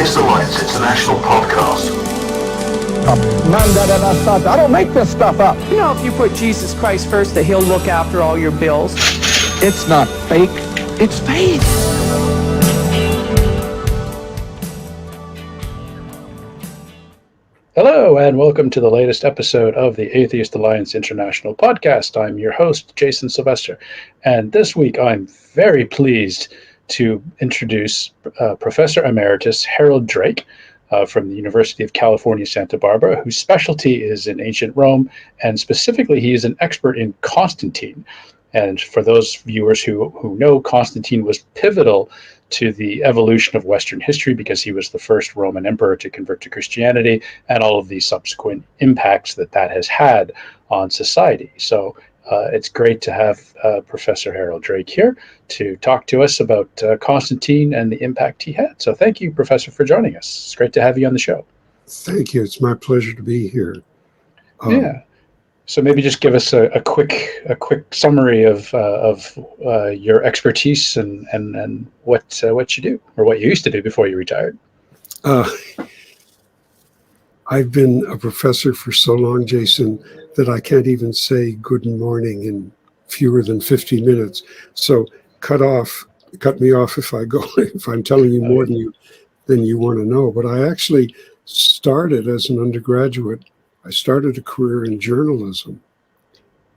Atheist Alliance International Podcast. I don't make this stuff up. You know, if you put Jesus Christ first, that he'll look after all your bills. It's not fake, it's faith. Hello, and welcome to the latest episode of the Atheist Alliance International Podcast. I'm your host, Jason Sylvester, and this week I'm very pleased to introduce Professor Emeritus Harold Drake from the University of California, Santa Barbara, whose specialty is in ancient Rome, and specifically he is an expert in Constantine. And for those viewers who know, Constantine was pivotal to the evolution of Western history because he was the first Roman emperor to convert to Christianity and all of the subsequent impacts that has had on society. So it's great to have Professor Harold Drake here to talk to us about Constantine and the impact he had. So thank you, Professor, for joining us. It's great to have you on the show. Thank you. It's my pleasure to be here. Yeah. So maybe just give us a quick summary of your expertise and what you do, or what you used to do before you retired. I've been a professor for so long, Jason, that I can't even say good morning in fewer than 50 minutes. So cut me off if I'm telling you more than you want to know. But I actually started as an undergraduate. I started a career in journalism,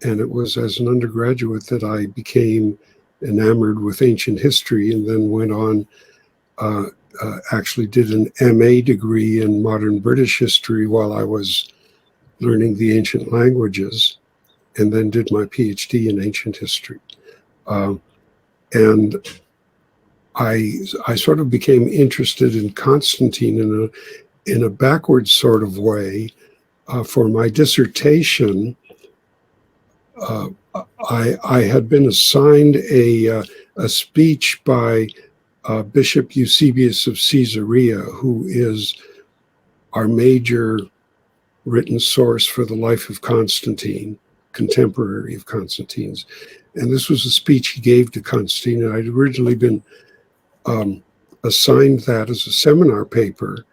and it was as an undergraduate that I became enamored with ancient history, and then went on, actually did an MA degree in modern British history while I was learning the ancient languages, and then did my PhD in ancient history. And I sort of became interested in Constantine in a backwards sort of way. For my dissertation, I had been assigned a speech by Bishop Eusebius of Caesarea, who is our major written source for the life of Constantine, contemporary of Constantine's. And this was a speech he gave to Constantine, and I'd originally been assigned that as a seminar paper.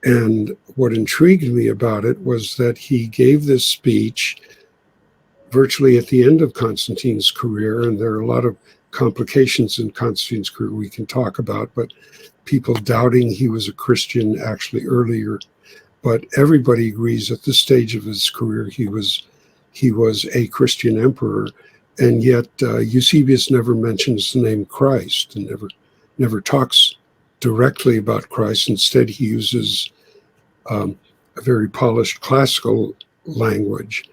And what intrigued me about it was that he gave this speech virtually at the end of Constantine's career, and there are a lot of complications in Constantine's career we can talk about, but people doubting he was a Christian actually earlier. But everybody agrees at this stage of his career he was a Christian emperor, and yet Eusebius never mentions the name Christ and never talks directly about Christ. Instead, he uses a very polished classical language.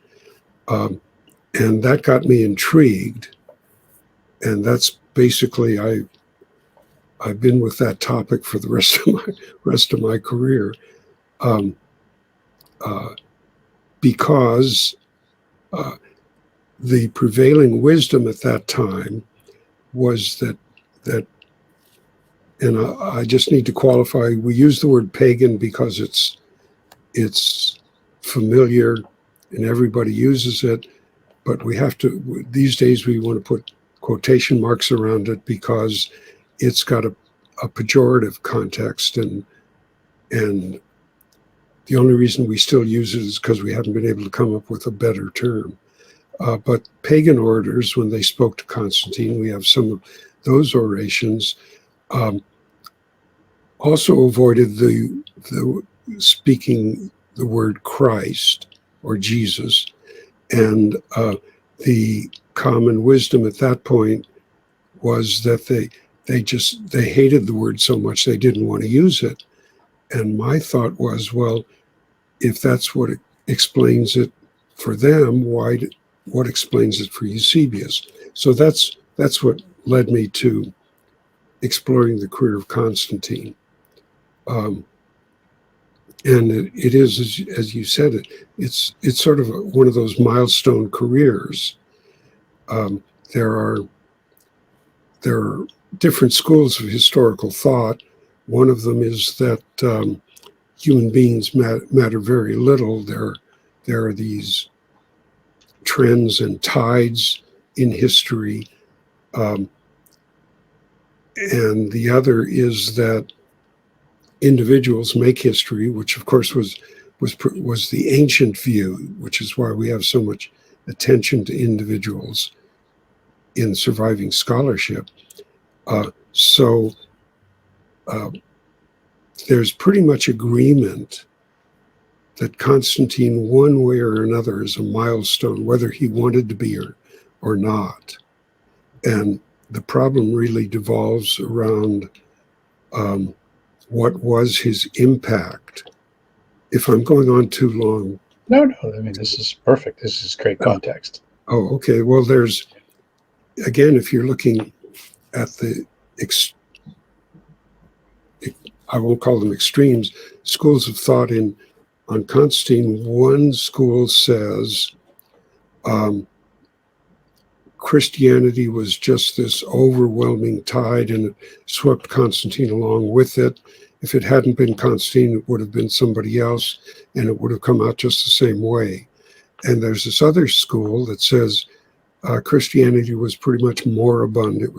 And that got me intrigued. And that's basically, I've been with that topic for the rest of my career. Because the prevailing wisdom at that time was that and I just need to qualify, we use the word pagan because it's familiar and everybody uses it, but we have to, these days we want to put quotation marks around it because it's got a pejorative context, and the only reason we still use it is because we haven't been able to come up with a better term. But pagan orators, when they spoke to Constantine, we have some of those orations, also avoided the speaking the word Christ or Jesus, and the common wisdom at that point was that they hated the word so much they didn't want to use it. And my thought was, well, if that's what explains it for them, what explains it for Eusebius? So that's what led me to exploring the career of Constantine. And it is, as you said, it's sort of one of those milestone careers. There are different schools of historical thought. One of them is that human beings matter very little. There are these trends and tides in history. And the other is that individuals make history, which of course was the ancient view, which is why we have so much attention to individuals in surviving scholarship. So there's pretty much agreement that Constantine, one way or another, is a milestone, whether he wanted to be or not. And the problem really devolves around what was his impact. If I'm going on too long. No, I mean, this is perfect. This is great context. Oh, okay. Well, there's, again, if you're looking at the, I won't call them extremes, schools of thought on Constantine, one school says Christianity was just this overwhelming tide and it swept Constantine along with it. If it hadn't been Constantine, it would have been somebody else and it would have come out just the same way. And there's this other school that says Christianity was pretty much moribund. It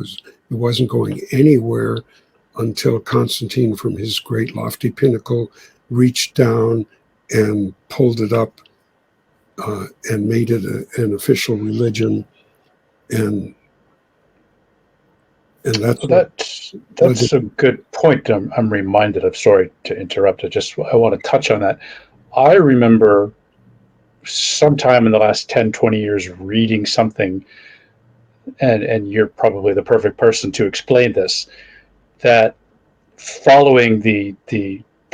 wasn't going anywhere until Constantine, from his great lofty pinnacle, reached down and pulled it up and made it an official religion. And that's a good point. I'm reminded of. Sorry to interrupt. I want to touch on that. I remember sometime in the last 10, 20 years reading something, and you're probably the perfect person to explain this, that following the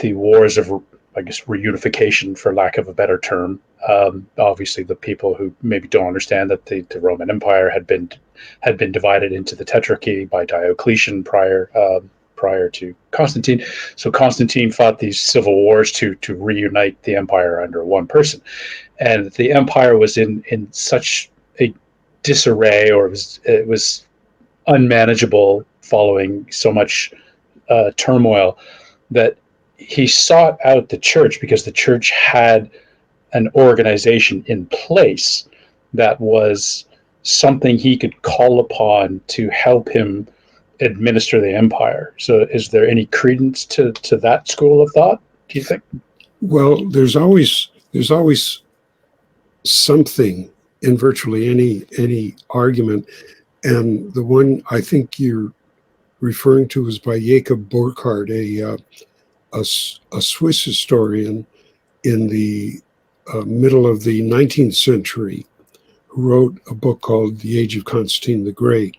wars of, I guess, reunification, for lack of a better term, obviously the people who maybe don't understand that the Roman Empire had been divided into the Tetrarchy by Diocletian prior to Constantine. So Constantine fought these civil wars to reunite the empire under one person, and the empire was in such a disarray, or it was unmanageable following so much turmoil, that he sought out the church, because the church had an organization in place that was something he could call upon to help him administer the empire. So is there any credence to that school of thought, do you think? Well, there's always something in virtually any argument. And the one I think you're referring to is by Jacob Burckhardt, a Swiss historian in the middle of the 19th century, who wrote a book called The Age of Constantine the Great.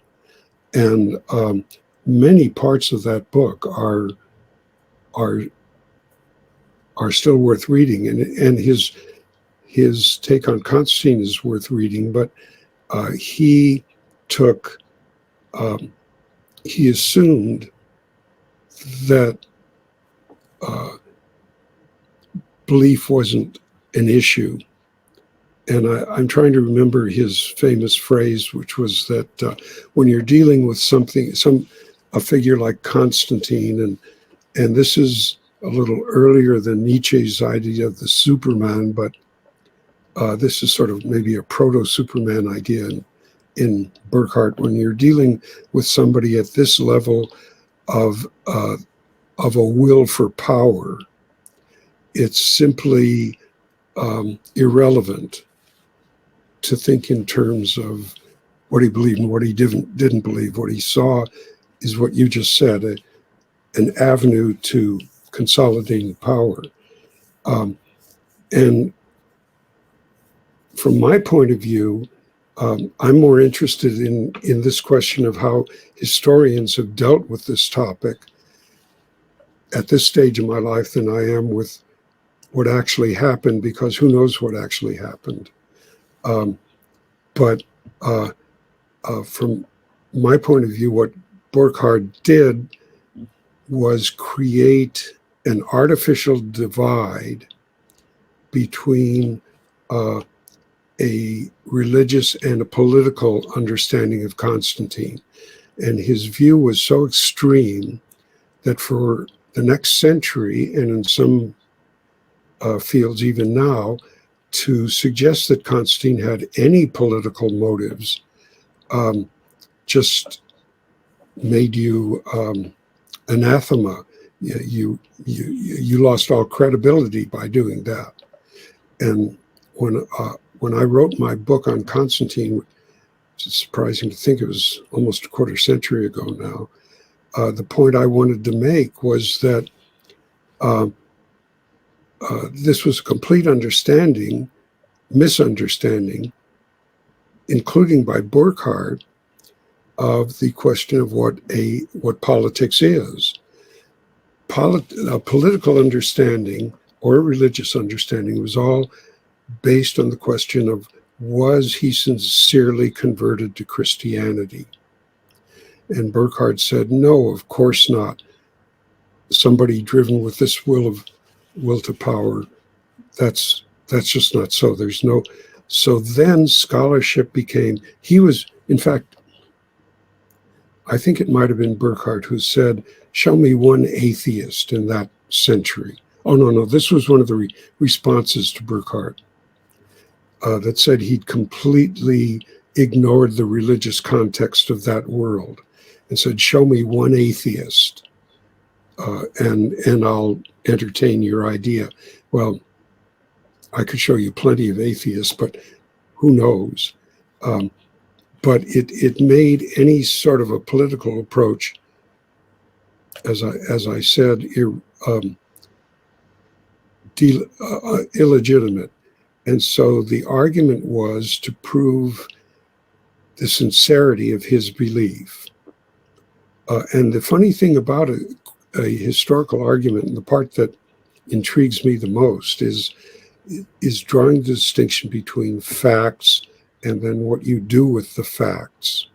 And many parts of that book are still worth reading, and his take on Constantine is worth reading. But he assumed that belief wasn't an issue. And I'm trying to remember his famous phrase, which was that when you're dealing with a figure like Constantine, and this is a little earlier than Nietzsche's idea of the Superman, but this is sort of maybe a proto-Superman idea in Burckhardt. When you're dealing with somebody at this level of a will for power, it's simply irrelevant to think in terms of what he believed and what he didn't believe. What he saw is what you just said, an avenue to consolidating power. And from my point of view, I'm more interested in this question of how historians have dealt with this topic at this stage of my life than I am with what actually happened, because who knows what actually happened. But from my point of view, what Burckhardt did was create an artificial divide between a religious and a political understanding of Constantine. And his view was so extreme that for the next century, and in some fields even now, to suggest that Constantine had any political motives just made you anathema. you lost all credibility by doing that. And when I wrote my book on Constantine, it's surprising to think it was almost a quarter century ago now, the point I wanted to make was that this was a complete misunderstanding, including by Burckhardt, of the question of what politics is. A political understanding or a religious understanding was all based on the question of, was he sincerely converted to Christianity? And Burckhardt said, no, of course not. Somebody driven with this will to power, that's just not so. So then scholarship became, in fact, I think it might have been Burckhardt who said, show me one atheist in that century. Oh, no, this was one of the responses to Burckhardt that said he'd completely ignored the religious context of that world and said, show me one atheist and I'll entertain your idea. Well, I could show you plenty of atheists, but who knows? But it made any sort of a political approach, as I said, illegitimate. And so the argument was to prove the sincerity of his belief. And the funny thing about a historical argument, and the part that intrigues me the most, is drawing the distinction between facts and then what you do with the facts.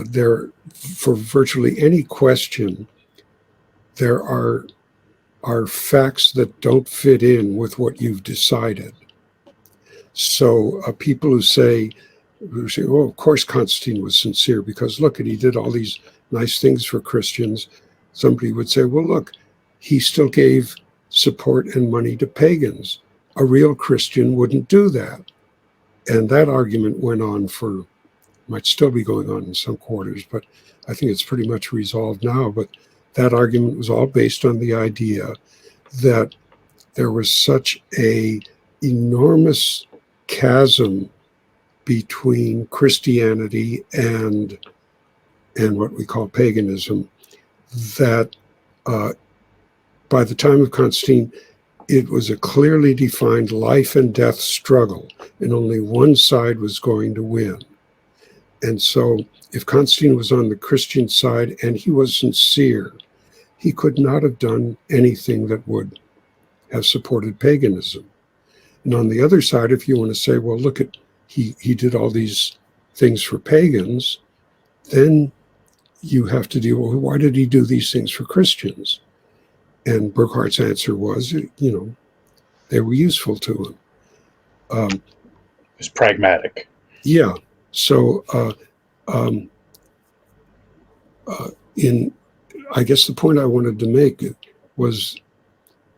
There, for virtually any question, there are facts that don't fit in with what you've decided. So people who say, oh, of course Constantine was sincere because look, he did all these nice things for Christians. Somebody would say, well, look, he still gave support and money to pagans. A real Christian wouldn't do that. And that argument went on might still be going on in some quarters, but I think it's pretty much resolved now. But that argument was all based on the idea that there was such a enormous chasm between Christianity and what we call paganism, that by the time of Constantine, it was a clearly defined life and death struggle, and only one side was going to win. And so if Constantine was on the Christian side and he was sincere, he could not have done anything that would have supported paganism. And on the other side, if you want to say, well, look at, he did all these things for pagans, then you have to deal with, why did he do these things for Christians? And Burckhardt's answer was, they were useful to him. It was pragmatic. Yeah. So I guess the point I wanted to make was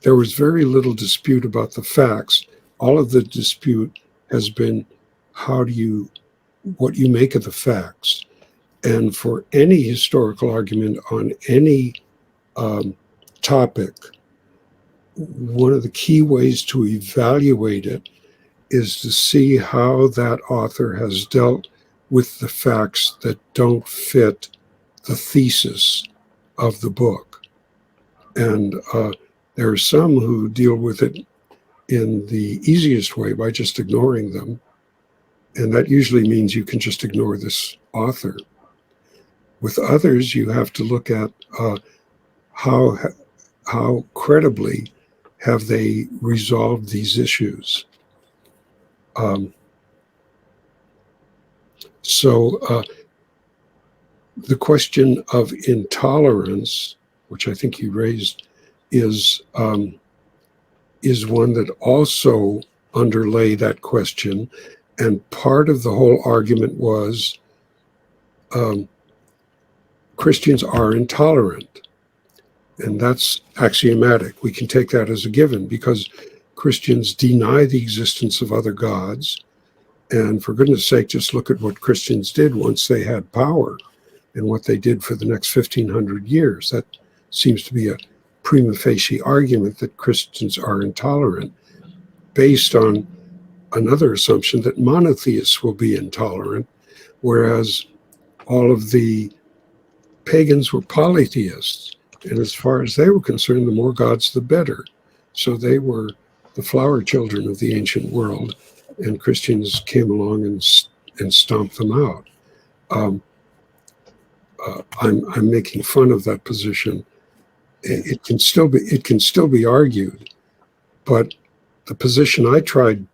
there was very little dispute about the facts. All of the dispute has been what you make of the facts. And for any historical argument on any topic, one of the key ways to evaluate it is to see how that author has dealt with the facts that don't fit the thesis of the book. And there are some who deal with it in the easiest way by just ignoring them. And that usually means you can just ignore this author. With others, you have to look at how credibly have they resolved these issues. So the question of intolerance, which I think you raised, is one that also underlay that question. And part of the whole argument was Christians are intolerant. And that's axiomatic. We can take that as a given because Christians deny the existence of other gods. And for goodness sake, just look at what Christians did once they had power. and what they did for the next 1,500 years. That seems to be a prima facie argument that Christians are intolerant, based on another assumption that monotheists will be intolerant, whereas all of the pagans were polytheists. And as far as they were concerned, the more gods, the better. So they were the flower children of the ancient world, and Christians came along and stomped them out. I'm making fun of that position. It can still be argued, but the position I tried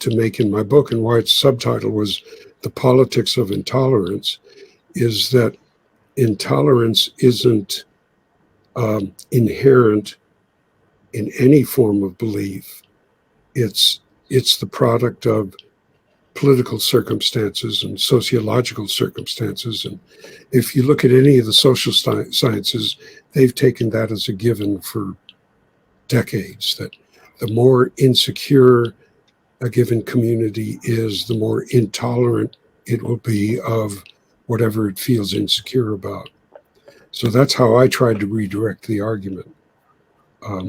to make in my book, and why its subtitle was "The Politics of Intolerance," is that intolerance isn't inherent in any form of belief. It's the product of political circumstances and sociological circumstances. And if you look at any of the social sciences, they've taken that as a given for decades, that the more insecure a given community is, the more intolerant it will be of whatever it feels insecure about. So that's how I tried to redirect the argument. I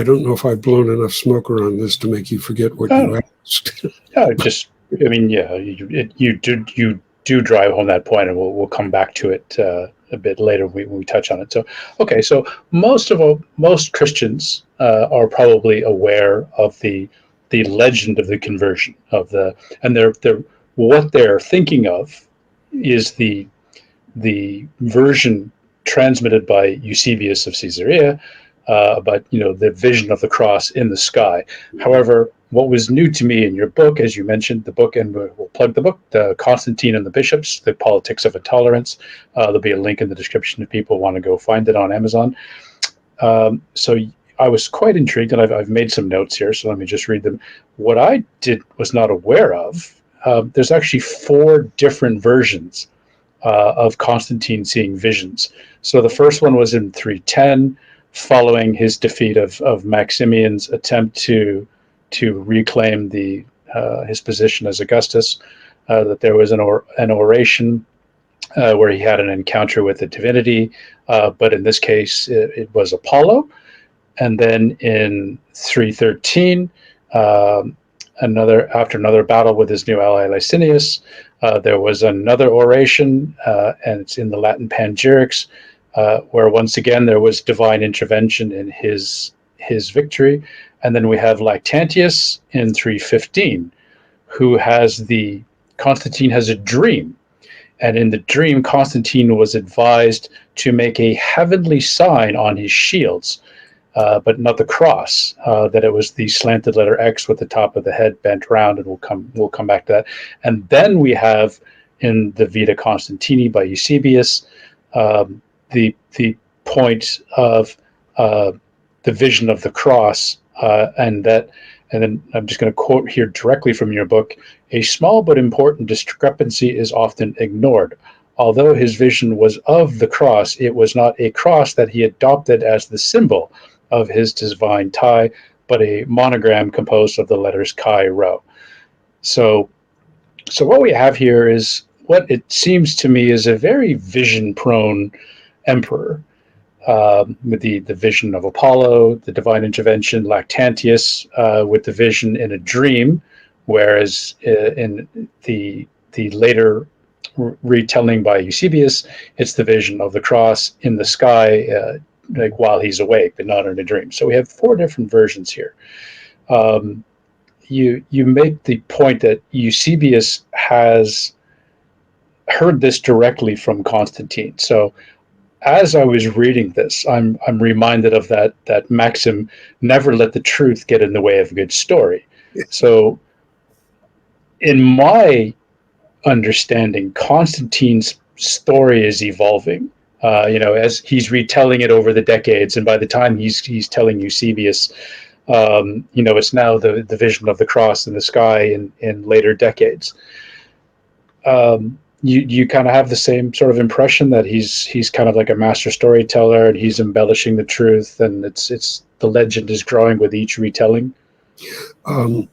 don't know if I've blown enough smoke around this to make you forget what you asked. You do drive home that point, and we'll come back to it a bit later when we touch on it. So, okay, so most Christians are probably aware of the legend of the conversion and they're what they're thinking of is the version transmitted by Eusebius of Caesarea about the vision of the cross in the sky. However, what was new to me in your book, as you mentioned, the book, and we'll plug the book, Constantine and the Bishops, The Politics of Intolerance. There'll be a link in the description if people want to go find it on Amazon. So I was quite intrigued, and I've made some notes here, so let me just read them. What I was not aware of, there's actually 4 different versions of Constantine seeing visions. So the first one was in 310, following his defeat of Maximian's attempt to reclaim his position as Augustus, that there was an oration where he had an encounter with a divinity, but in this case it was Apollo. And then in 313, after another battle with his new ally Licinius, there was another oration, and it's in the Latin panegyrics, where once again there was divine intervention in his victory. And then we have Lactantius in 315, who Constantine has a dream. And in the dream, Constantine was advised to make a heavenly sign on his shields, but not the cross, that it was the slanted letter X with the top of the head bent round, and we'll come back to that. And then we have in the Vita Constantini by Eusebius, the point of the vision of the cross, and then I'm just going to quote here directly from your book: "A small but important discrepancy is often ignored. Although his vision was of the cross, it was not a cross that he adopted as the symbol of his divine tie, but a monogram composed of the letters Chi Rho." So what we have here is what it seems to me is a very vision-prone emperor, with the vision of Apollo, the divine intervention, Lactantius with the vision in a dream, whereas in the later retelling by Eusebius, it's the vision of the cross in the sky, like while he's awake, but not in a dream. So we have 4 different versions here. You make the point that Eusebius has heard this directly from Constantine. So as I was reading this, I'm reminded of that maxim: never let the truth get in the way of a good story. So in my understanding, Constantine's story is evolving, as he's retelling it over the decades, and by the time he's telling Eusebius, it's now the vision of the cross in the sky in later decades. You kind of have the same sort of impression that he's kind of like a master storyteller, and he's embellishing the truth, and it's the legend is growing with each retelling. I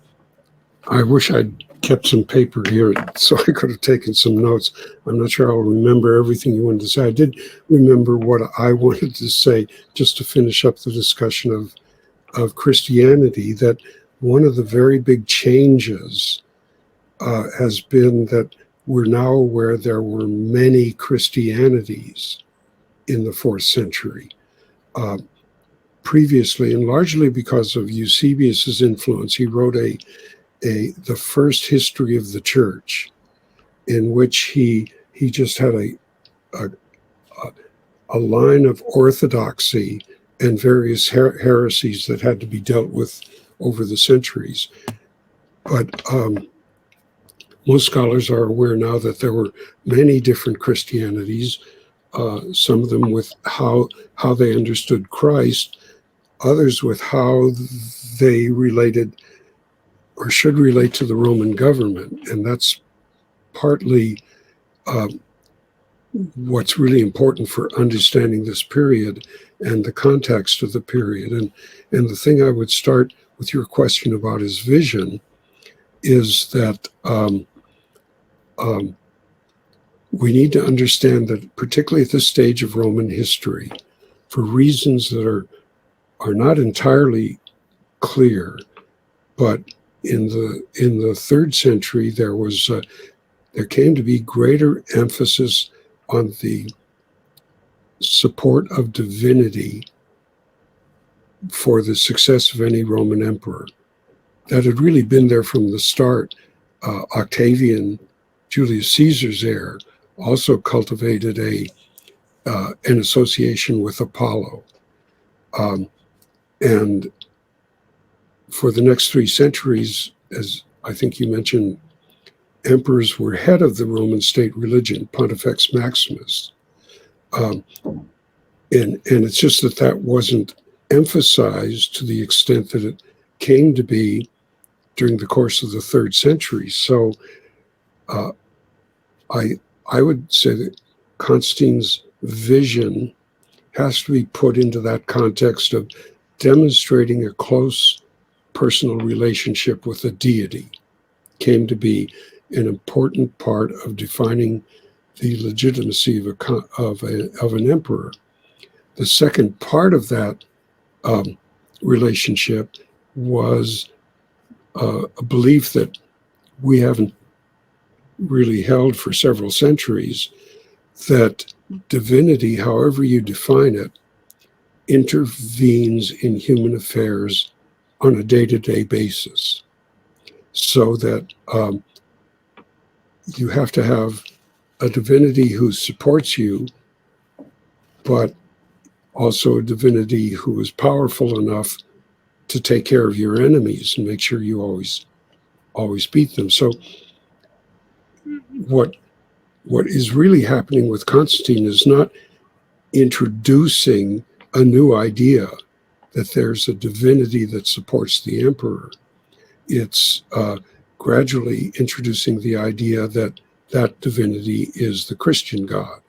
wish I'd kept some paper here, so I could have taken some notes. I'm not sure I'll remember everything you wanted to say. I did remember what I wanted to say, just to finish up the discussion of Christianity, that one of the very big changes has been that we're now aware there were many Christianities in the 4th century. Previously, and largely because of Eusebius's influence, he wrote the first history of the church, in which he just had a line of orthodoxy and various heresies that had to be dealt with over the centuries. But most scholars are aware now that there were many different Christianities, some of them with how they understood Christ, others with how they related or should relate to the Roman government. And that's partly what's really important for understanding this period and the context of the period. And the thing I would start with your question about his vision is that we need to understand that, particularly at this stage of Roman history, for reasons that are not entirely clear, but in the 3rd century there came to be greater emphasis on the support of divinity for the success of any Roman emperor. That had really been there from the start. Octavian, Julius Caesar's heir, also cultivated an association with Apollo. And for the next 3 centuries, as I think you mentioned, emperors were head of the Roman state religion, Pontifex Maximus. And it's just that wasn't emphasized to the extent that it came to be during the course of the 3rd century. So I would say that Constantine's vision has to be put into that context of demonstrating a close personal relationship with a deity. Came to be an important part of defining the legitimacy of an emperor. The second part of that relationship was a belief that we haven't really held for several centuries, that divinity, however you define it, intervenes in human affairs on a day-to-day basis, so that you have to have a divinity who supports you, but also a divinity who is powerful enough to take care of your enemies and make sure you always beat them. So what is really happening with Constantine is not introducing a new idea that there's a divinity that supports the emperor. It's gradually introducing the idea that that divinity is the Christian God.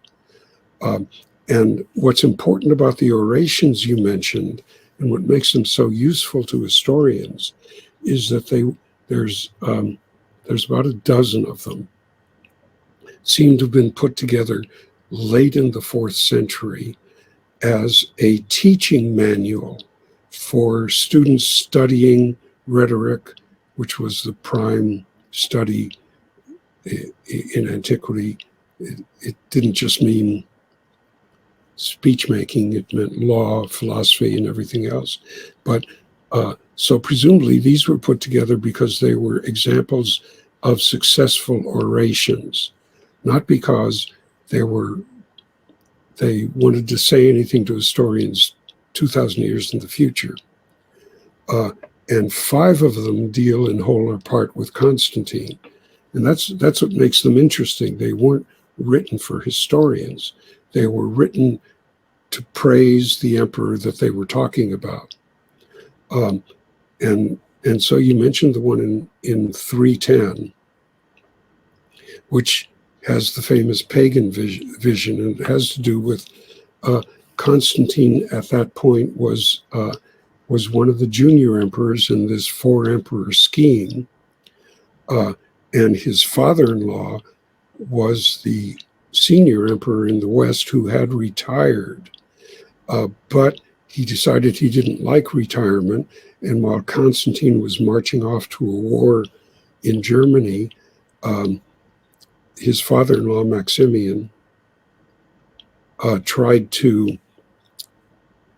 And what's important about the orations you mentioned, and what makes them so useful to historians, is that there's about a dozen of them, seem to have been put together late in the 4th century as a teaching manual for students studying rhetoric, which was the prime study in antiquity. It didn't just mean speech making, it meant law, philosophy, and everything else. But so presumably these were put together because they were examples of successful orations, not because they wanted to say anything to historians 2,000 years in the future. And 5 of them deal in whole or part with Constantine. And that's what makes them interesting. They weren't written for historians. They were written to praise the emperor that they were talking about. And so you mentioned the one in 310, which has the famous pagan vision, and it has to do with Constantine at that point was one of the junior emperors in this 4-emperor scheme. And his father-in-law was the senior emperor in the West who had retired. But he decided he didn't like retirement. And while Constantine was marching off to a war in Germany, his father-in-law, Maximian, tried to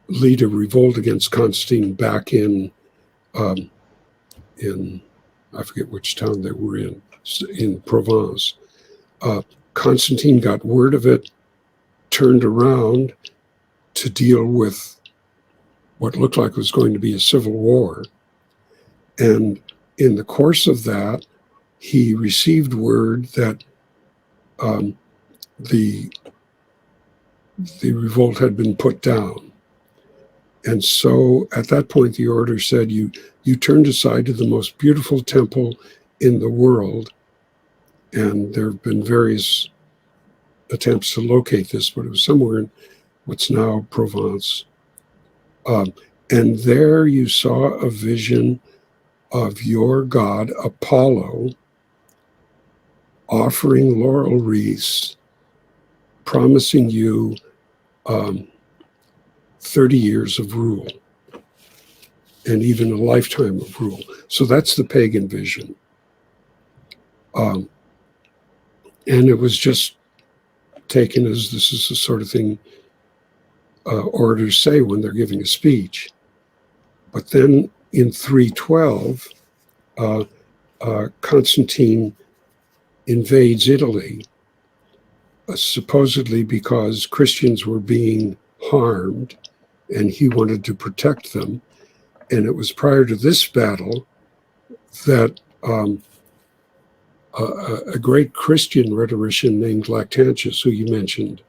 lead a revolt against Constantine back in I forget which town they were in Provence. Constantine got word of it, turned around to deal with what looked like was going to be a civil war. And in the course of that, he received word that the revolt had been put down. And so at that point, the order said, you turned aside to the most beautiful temple in the world. And there have been various attempts to locate this, but it was somewhere in what's now Provence. And there you saw a vision of your god, Apollo, offering laurel wreaths, promising you 30 years of rule and even a lifetime of rule. So that's the pagan vision. And it was just taken as this is the sort of thing orators say when they're giving a speech. But then in 312, Constantine invades Italy, supposedly because Christians were being harmed and he wanted to protect them. And it was prior to this battle that a great Christian rhetorician named Lactantius, who you mentioned,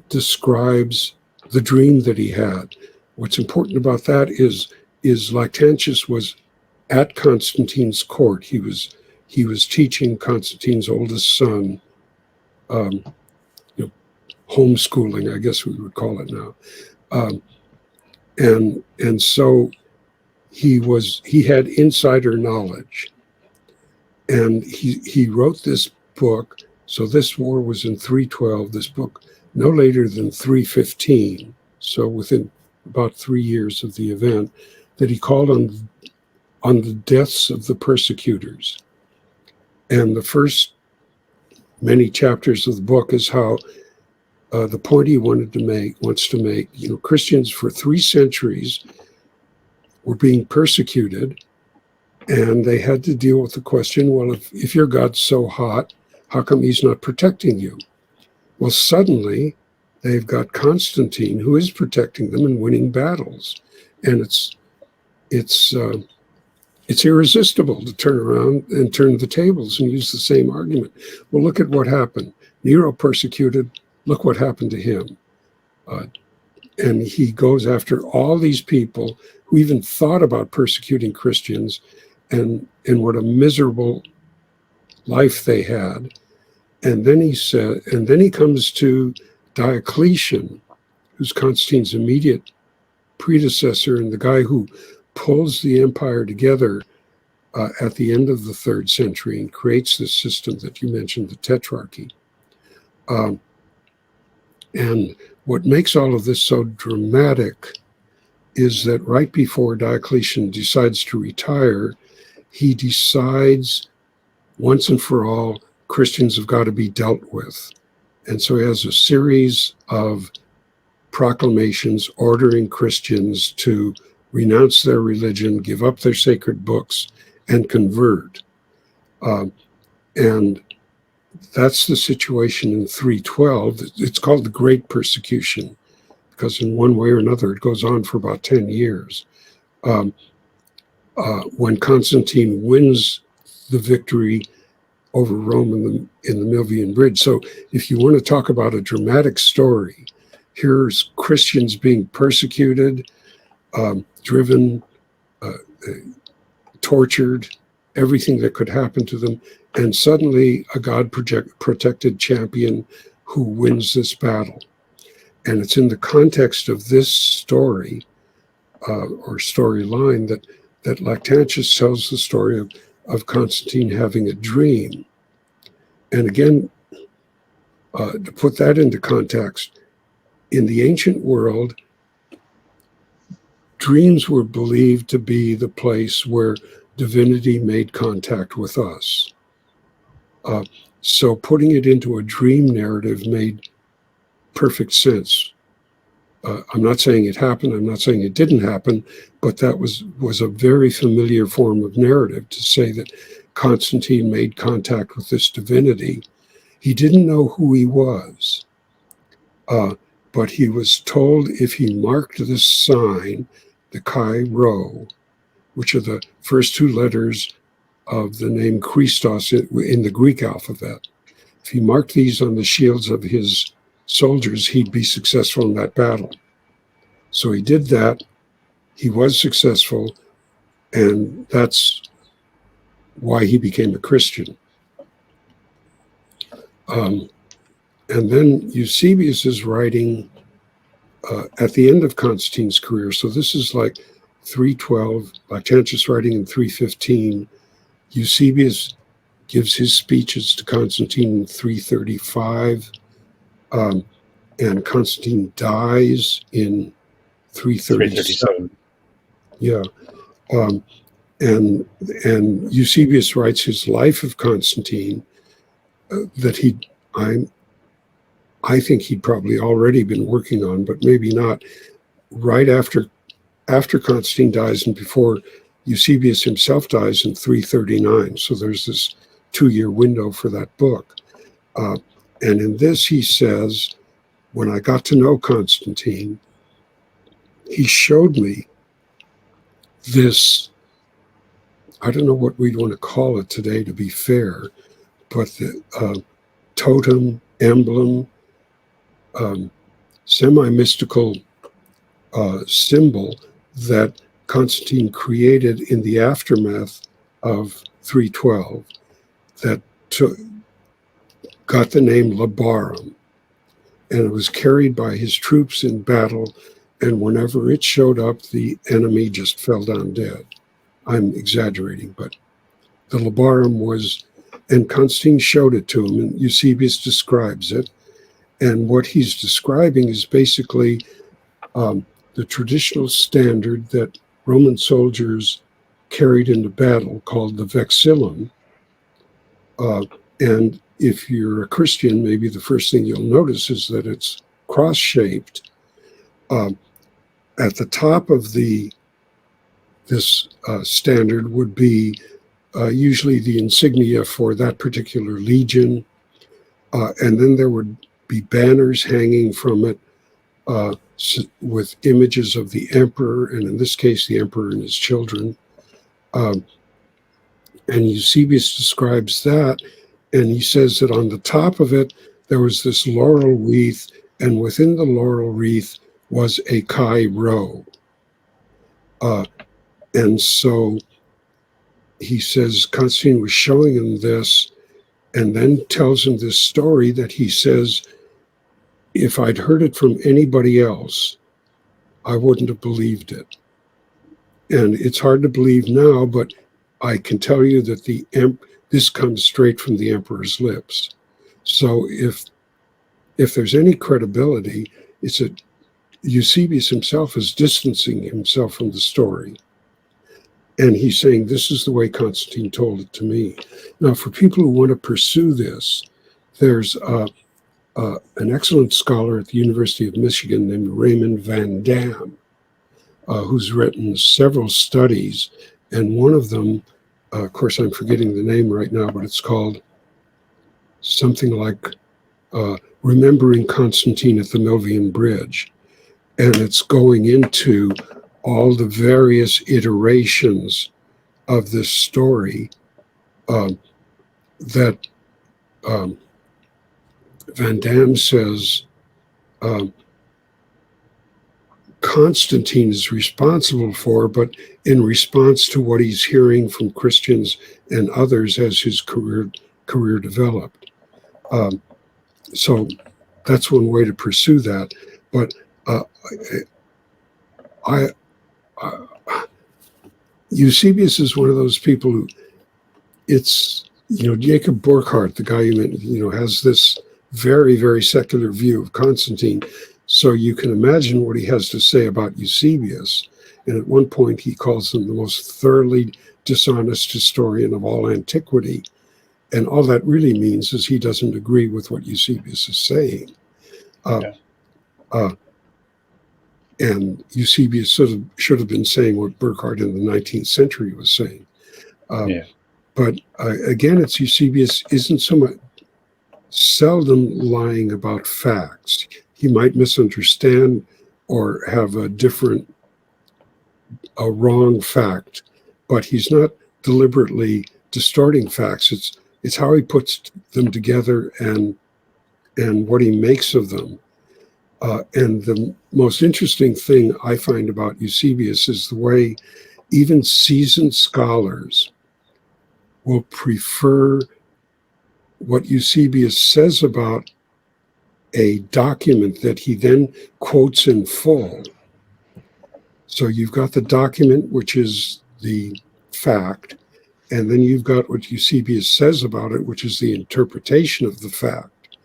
describes the dream that he had. What's important about that is Lactantius was at Constantine's court. He was teaching Constantine's oldest son, homeschooling, I guess we would call it now. And so he had insider knowledge. And he wrote this book. So this war was in 312, this book no later than 315. So within about 3 years of the event, that he called on the deaths of the persecutors. And the first many chapters of the book is how the point he wants to make, Christians for 3 centuries were being persecuted, and they had to deal with the question, well, if your God's so hot, how come he's not protecting you? Well, suddenly they've got Constantine who is protecting them and winning battles. And it's irresistible to turn around and turn the tables and use the same argument. Well, look at what happened. Nero persecuted, look what happened to him. And he goes after all these people who even thought about persecuting Christians and what a miserable life they had. And then he comes to Diocletian, who's Constantine's immediate predecessor and the guy who pulls the empire together at the end of the 3rd century and creates this system that you mentioned, the Tetrarchy. And what makes all of this so dramatic is that right before Diocletian decides to retire, he decides once and for all, Christians have got to be dealt with. And so he has a series of proclamations ordering Christians to renounce their religion, give up their sacred books, and convert. And that's the situation in 312. It's called the Great Persecution, because in one way or another, it goes on for about 10 years. When Constantine wins the victory over Rome in the Milvian Bridge. So if you want to talk about a dramatic story, here's Christians being persecuted, driven, tortured, everything that could happen to them, and suddenly a God-protected champion who wins this battle. And it's in the context of this story or storyline that Lactantius tells the story of Constantine having a dream. And again, to put that into context, in the ancient world, dreams were believed to be the place where divinity made contact with us. So putting it into a dream narrative made perfect sense. I'm not saying it happened, I'm not saying it didn't happen, but that was a very familiar form of narrative to say that Constantine made contact with this divinity. He didn't know who he was, but he was told if he marked this sign, the Chi Rho, which are the first two letters of the name Christos in the Greek alphabet. If he marked these on the shields of his soldiers, he'd be successful in that battle. So he did that. He was successful, and that's why he became a Christian. And then Eusebius is writing at the end of Constantine's career. So this is like 312, Lactantius writing in 315. Eusebius gives his speeches to Constantine in 335. And Constantine dies in 337. Yeah. And Eusebius writes his life of Constantine that I think he'd probably already been working on, but maybe not, right after Constantine dies and before Eusebius himself dies in 339. So there's this 2-year window for that book. And in this he says, when I got to know Constantine, he showed me this, I don't know what we'd want to call it today to be fair, but the totem, emblem, semi-mystical symbol that Constantine created in the aftermath of 312 that got the name Labarum. And it was carried by his troops in battle, and whenever it showed up, the enemy just fell down dead. I'm exaggerating, but the Labarum was, and Constantine showed it to him, and Eusebius describes it. And what he's describing is basically the traditional standard that Roman soldiers carried into battle called the vexillum. And if you're a Christian, maybe the first thing you'll notice is that it's cross-shaped. At the top of this standard would be usually the insignia for that particular legion. And then there would be banners hanging from it with images of the emperor, and in this case, the emperor and his children. And Eusebius describes that, and he says that on the top of it, there was this laurel wreath, and within the laurel wreath was a Chi Rho. And so he says Constantine was showing him this, and then tells him this story that he says, if I'd heard it from anybody else, I wouldn't have believed it. And it's hard to believe now, but I can tell you that this comes straight from the emperor's lips. So if there's any credibility, it's that Eusebius himself is distancing himself from the story. And he's saying, this is the way Constantine told it to me. Now, for people who want to pursue this, there's an excellent scholar at the University of Michigan named Raymond Van Dam, who's written several studies. And one of them, of course, I'm forgetting the name right now, but it's called something like Remembering Constantine at the Milvian Bridge. And it's going into all the various iterations of this story that Van Dam says Constantine is responsible for, but in response to what he's hearing from Christians and others as his career developed. So that's one way to pursue that. But Eusebius is one of those people who it's, Jacob Burckhardt, the guy has this very, very secular view of Constantine. So you can imagine what he has to say about Eusebius. And at one point, he calls him the most thoroughly dishonest historian of all antiquity. And all that really means is he doesn't agree with what Eusebius is saying. And Eusebius should have been saying what Burckhardt in the 19th century was saying. But again, it's Eusebius isn't seldom lying about facts. He might misunderstand or have a wrong fact, but he's not deliberately distorting facts. It's how he puts them together and what he makes of them. And the most interesting thing I find about Eusebius is the way even seasoned scholars will prefer what Eusebius says about a document that he then quotes in full. So you've got the document, which is the fact, and then you've got what Eusebius says about it, which is the interpretation of the fact.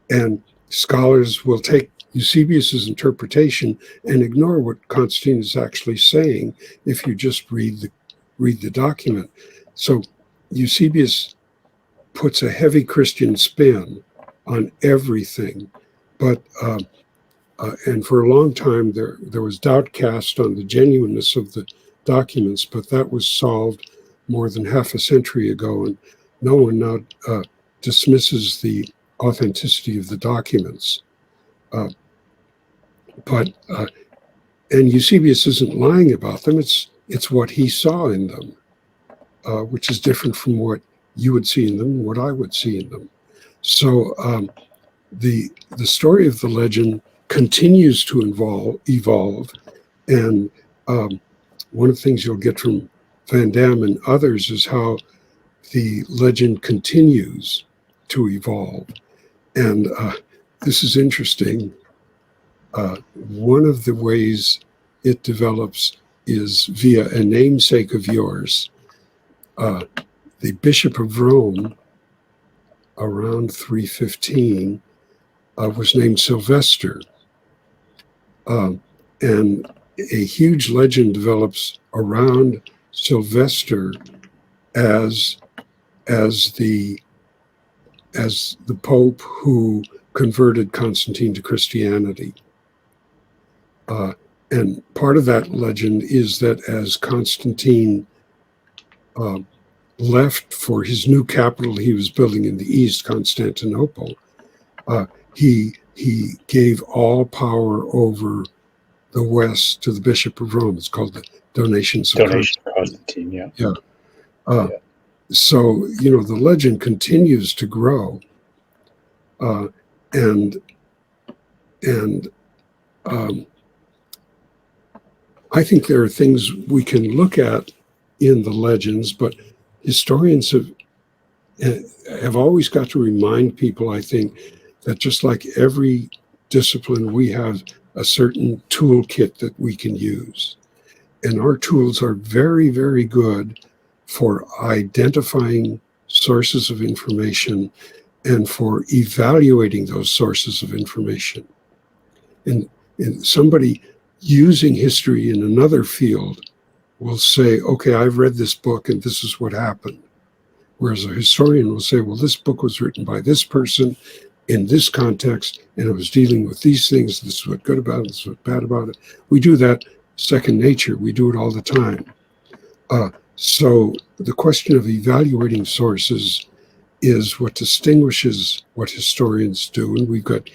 And scholars will take Eusebius's interpretation and ignore what Constantine is actually saying if you just read the document. So Eusebius puts a heavy Christian spin on everything, but and for a long time there was doubt cast on the genuineness of the documents, but that was solved more than half a century ago, and no one now dismisses the authenticity of the documents. And Eusebius isn't lying about them. It's what he saw in them, which is different from what you would see in them and what I would see in them. So the story of the legend continues to evolve, and one of the things you'll get from Van Damme and others is how the legend continues to evolve. And this is interesting. One of the ways it develops is via a namesake of yours. The Bishop of Rome, around 315, was named Sylvester. And a huge legend develops around Sylvester as the Pope who converted Constantine to Christianity. And part of that legend is that as Constantine left for his new capital he was building in the east, Constantinople, he gave all power over the West to the Bishop of Rome. It's called the Donations of Constantine. Yeah. So, the legend continues to grow. And I think there are things we can look at in the legends, but historians have always got to remind people, I think, that just like every discipline, we have a certain toolkit that we can use. And our tools are very, very good for identifying sources of information and for evaluating those sources of information. And somebody using history in another field will say, okay, I've read this book and this is what happened. Whereas a historian will say, well, this book was written by this person in this context, and it was dealing with these things. This is what good about it, this is what bad about it. We do that second nature. We do it all the time. So the question of evaluating sources is what distinguishes what historians do, and we've got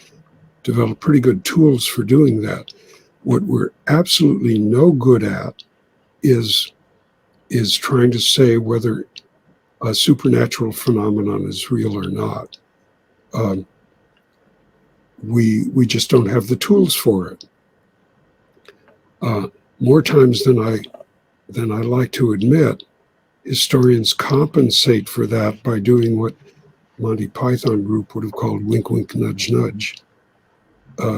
developed pretty good tools for doing that. What we're absolutely no good at is trying to say whether a supernatural phenomenon is real or not. We just don't have the tools for it. More times than I like to admit, historians compensate for that by doing what Monty Python group would have called wink, wink, nudge, nudge,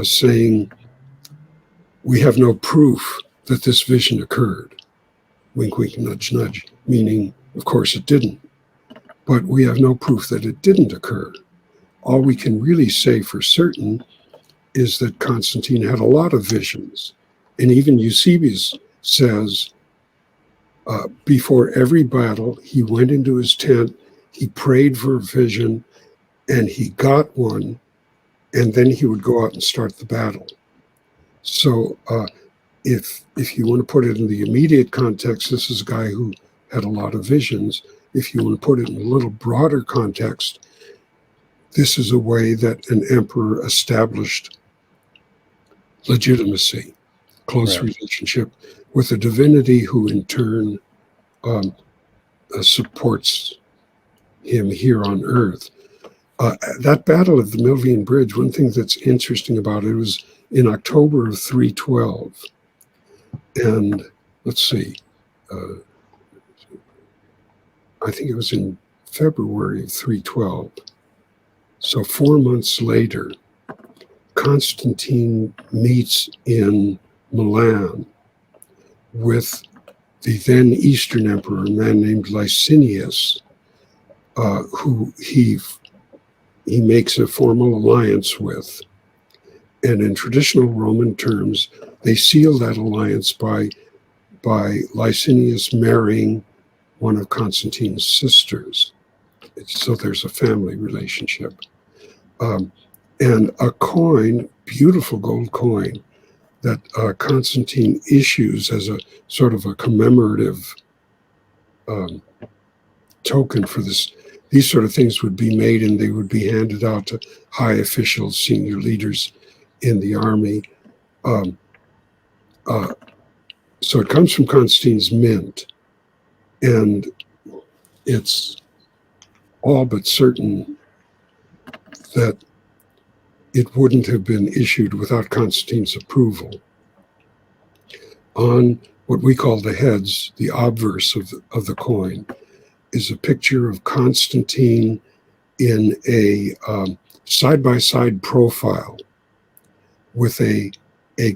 saying, we have no proof that this vision occurred. Wink, wink, nudge, nudge, meaning, of course, it didn't. but we have no proof that it didn't occur. All we can really say for certain is that Constantine had a lot of visions. And even Eusebius says, before every battle, he went into his tent, he prayed for a vision, and he got one, and then he would go out and start the battle. So if you want to put it in the immediate context, this is a guy who had a lot of visions. If you want to put it in a little broader context, this is a way that an emperor established legitimacy, close relationship with a divinity who in turn supports him here on earth. That battle of the Milvian Bridge, one thing that's interesting about it was in October of 312. And let's see, I think it was in February of 312. So 4 months later, Constantine meets in Milan with the then Eastern Emperor, a man named Licinius, who he makes a formal alliance with. And in traditional Roman terms, they seal that alliance by Licinius marrying one of Constantine's sisters. So there's a family relationship. And a coin, beautiful gold coin, that Constantine issues as a sort of a commemorative token for this. These sort of things would be made and they would be handed out to high officials, senior leaders in the army. So it comes from Constantine's mint, and it's all but certain that it wouldn't have been issued without Constantine's approval. On what we call the heads, the obverse of the coin, is a picture of Constantine in a side-by-side profile with a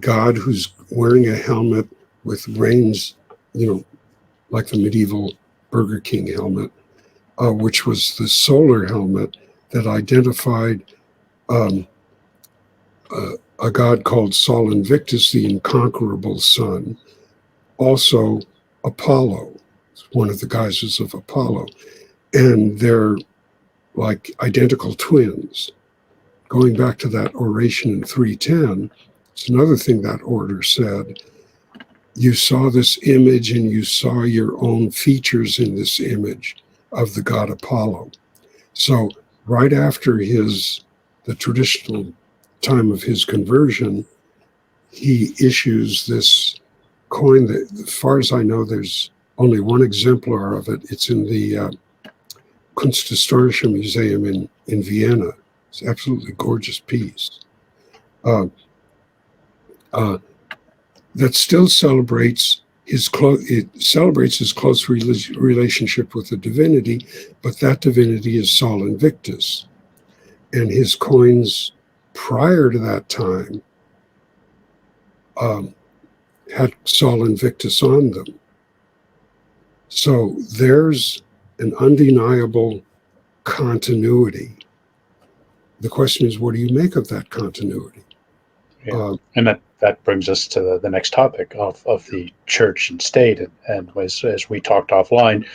god who's wearing a helmet with reins, like the medieval Burger King helmet, which was the solar helmet that identified a god called Sol Invictus, the incomparable sun, also Apollo, one of the guises of Apollo. And they're like identical twins. Going back to that oration in 310, it's another thing that order said. You saw this image and you saw your own features in this image of the god Apollo. So right after the traditional time of his conversion, he issues this coin that, as far as I know, there's only one exemplar of it. It's in the Kunsthistorische Museum in Vienna. It's an absolutely gorgeous piece. That still celebrates his close relationship with the divinity, but that divinity is Sol Invictus. And his coins prior to that time had Sol Invictus on them. So there's an undeniable continuity. The question is, what do you make of that continuity? Yeah. And that brings us to the next topic of the church and state. And as we talked offline,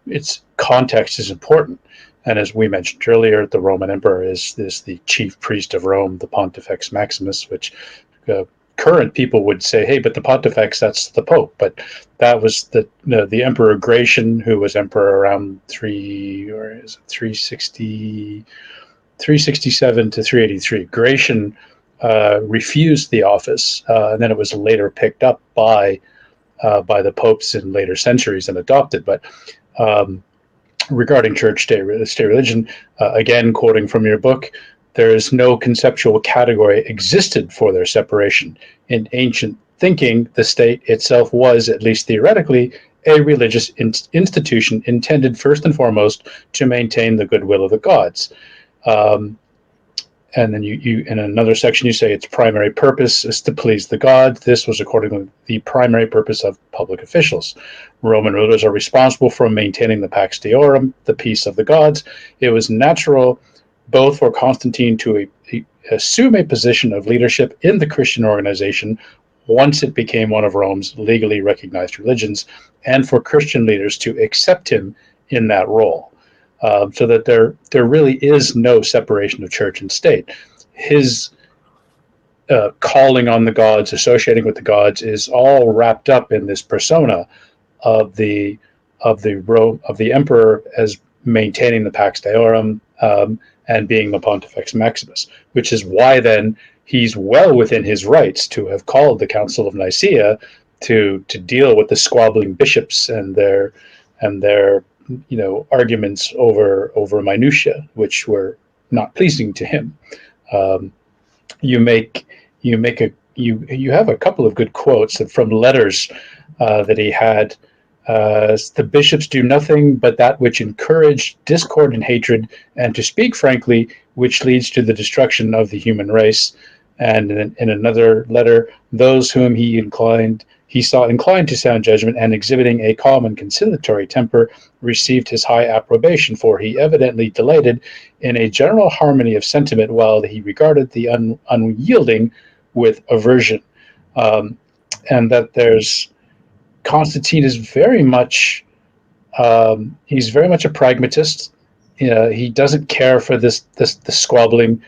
its context is important. And as we mentioned earlier, the Roman emperor is the chief priest of Rome, the Pontifex Maximus, which current people would say, hey, but the Pontifex, that's the Pope. But that was the Emperor Gratian, who was emperor around 367 to 383. Gratian refused the office, and then it was later picked up by the popes in later centuries and adopted. But regarding church-state religion, again, quoting from your book, there is no conceptual category existed for their separation. In ancient thinking, the state itself was, at least theoretically, a religious institution intended first and foremost to maintain the goodwill of the gods. And then you in another section you say its primary purpose is to please the gods. This was accordingly the primary purpose of public officials. Roman rulers are responsible for maintaining the Pax Deorum, the peace of the gods. It was natural both for Constantine to assume a position of leadership in the Christian organization once it became one of Rome's legally recognized religions, and for Christian leaders to accept him in that role. So that there really is no separation of church and state. His calling on the gods, associating with the gods, is all wrapped up in this persona of the emperor as maintaining the Pax Deorum and being the Pontifex Maximus, which is why then he's well within his rights to have called the Council of Nicaea to deal with the squabbling bishops and their arguments over minutia, which were not pleasing to him. You have a couple of good quotes from letters that he had. The bishops do nothing but that which encourage discord and hatred, and to speak frankly, which leads to the destruction of the human race. And in another letter, those whom he saw inclined to sound judgment and exhibiting a calm and conciliatory temper received his high approbation, for he evidently delighted in a general harmony of sentiment, while he regarded the unyielding with aversion. And that Constantine is very much he's very much a pragmatist. He doesn't care for the squabbling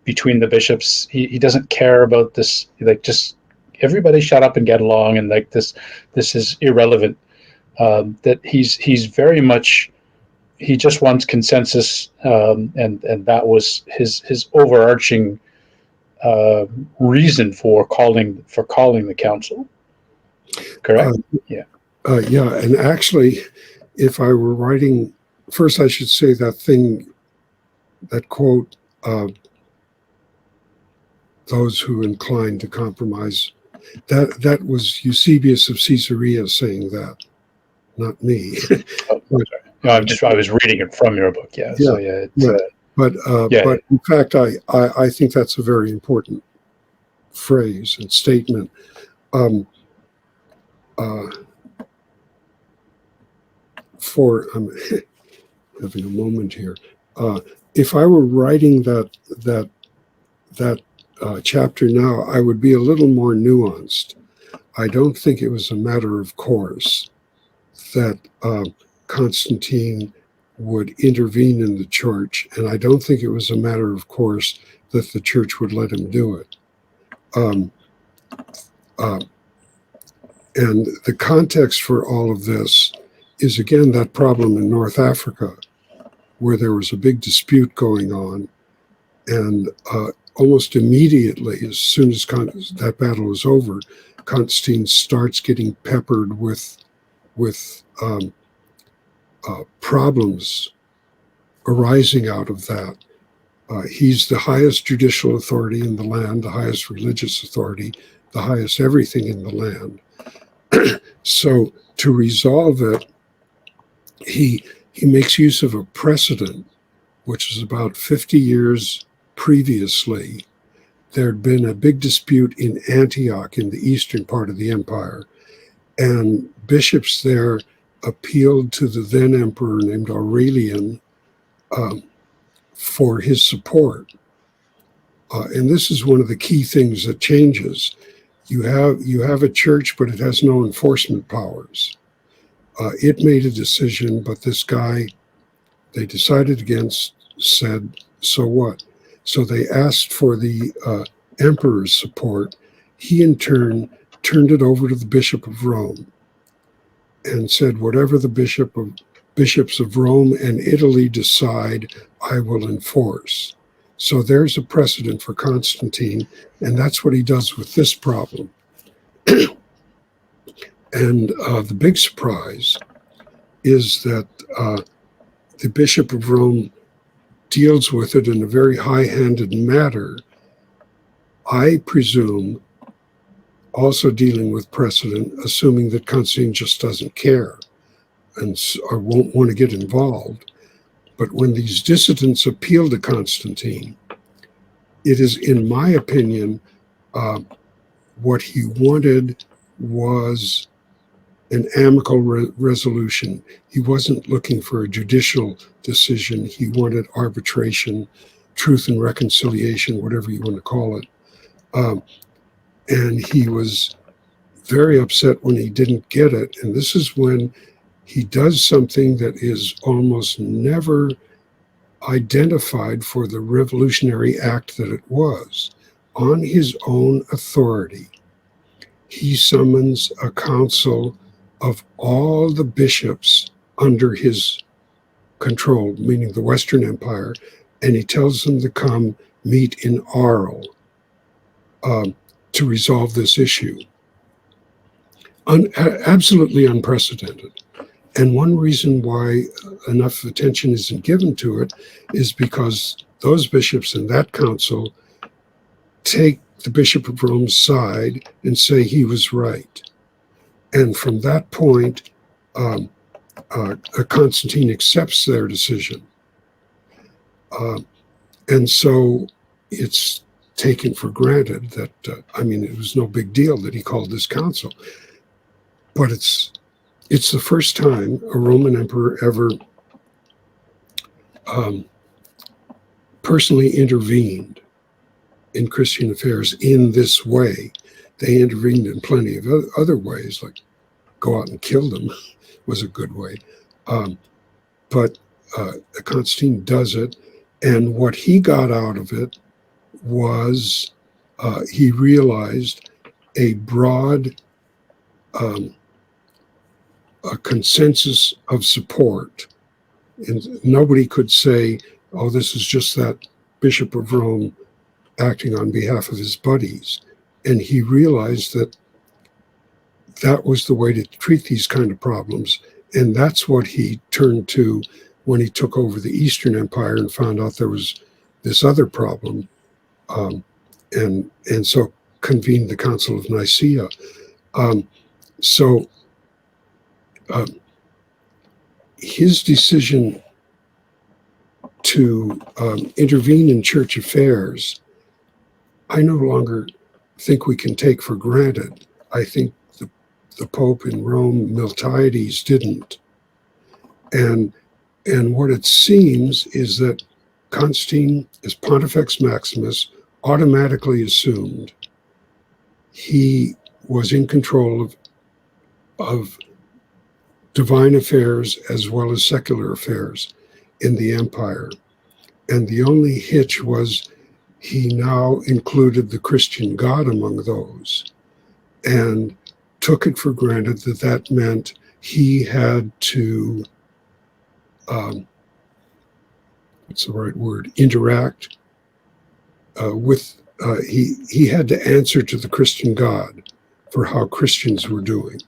between the bishops. He doesn't care about this, just everybody shut up and get along, and this is irrelevant. That he's very much, he just wants consensus, and that was his overarching reason for calling the council. Correct? Yeah, and actually, if I were writing, first I should say that quote, those who incline to compromise, that was Eusebius of Caesarea saying that, not me. Oh, no, I was reading it from your book. Yeah. So But in fact, I think that's a very important phrase and statement. I'm having a moment here. If I were writing that chapter now, I would be a little more nuanced. I don't think it was a matter of course that Constantine would intervene in the church, and I don't think it was a matter of course that the church would let him do it. And the context for all of this is, again, that problem in North Africa, where there was a big dispute going on, and almost immediately, as soon as that battle was over, Constantine starts getting peppered with problems arising out of that. He's the highest judicial authority in the land, the highest religious authority, the highest everything in the land. So to resolve it, he makes use of a precedent, which is about 50 years previously. There'd been a big dispute in Antioch in the eastern part of the empire, and bishops there appealed to the then emperor named Aurelian for his support. And this is one of the key things that changes. You have a church, but it has no enforcement powers. It made a decision, but this guy they decided against said, so what? So they asked for the emperor's support. He in turn turned it over to the Bishop of Rome and said, whatever the bishops of Rome and Italy decide, I will enforce. So there's a precedent for Constantine, and that's what he does with this problem. And the big surprise is that the Bishop of Rome deals with it in a very high-handed manner, I presume, also dealing with precedent, assuming that Constantine just doesn't care or won't want to get involved. But when these dissidents appeal to Constantine, it is, in my opinion, what he wanted was an amicable resolution. He wasn't looking for a judicial decision. He wanted arbitration, truth and reconciliation, whatever you want to call it. And he was very upset when he didn't get it. And this is when he does something that is almost never identified for the revolutionary act that it was. On his own authority, he summons a council of all the bishops under his control, meaning the Western Empire, and he tells them to come meet in Arles to resolve this issue. Absolutely unprecedented. And one reason why enough attention isn't given to it is because those bishops in that council take the Bishop of Rome's side and say he was right. And from that point, Constantine accepts their decision. And so it's taken for granted that, it was no big deal that he called this council. But it's the first time a Roman emperor ever personally intervened in Christian affairs in this way. They intervened in plenty of other ways, like go out and kill them was a good way. But Constantine does it, and what he got out of it was he realized a broad a consensus of support. And nobody could say, oh, this is just that Bishop of Rome acting on behalf of his buddies. And he realized that that was the way to treat these kind of problems. And that's what he turned to when he took over the Eastern Empire and found out there was this other problem. And so convened the Council of Nicaea. His decision to intervene in church affairs, I no longer think we can take for granted. I think the Pope in Rome, Miltiades, didn't. And what it seems is that Constantine, as Pontifex Maximus, automatically assumed he was in control of divine affairs as well as secular affairs in the empire. And the only hitch was he now included the Christian God among those and took it for granted that that meant he had to, what's the right word, interact with, he had to answer to the Christian God for how Christians were doing.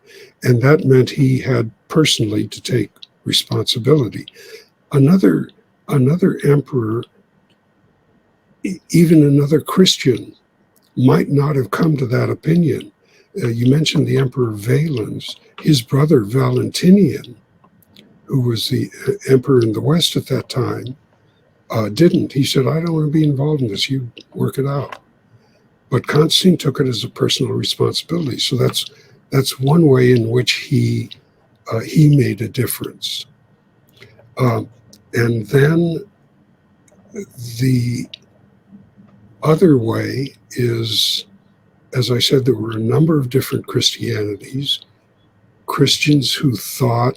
And that meant he had personally to take responsibility. Another emperor, even another Christian, might not have come to that opinion. You mentioned the Emperor Valens. His brother Valentinian, who was the emperor in the West at that time, didn't. He said, I don't want to be involved in this. You work it out. But Constantine took it as a personal responsibility. So that's one way in which he made a difference. And then the other way is, as I said, there were a number of different Christianities. Christians who thought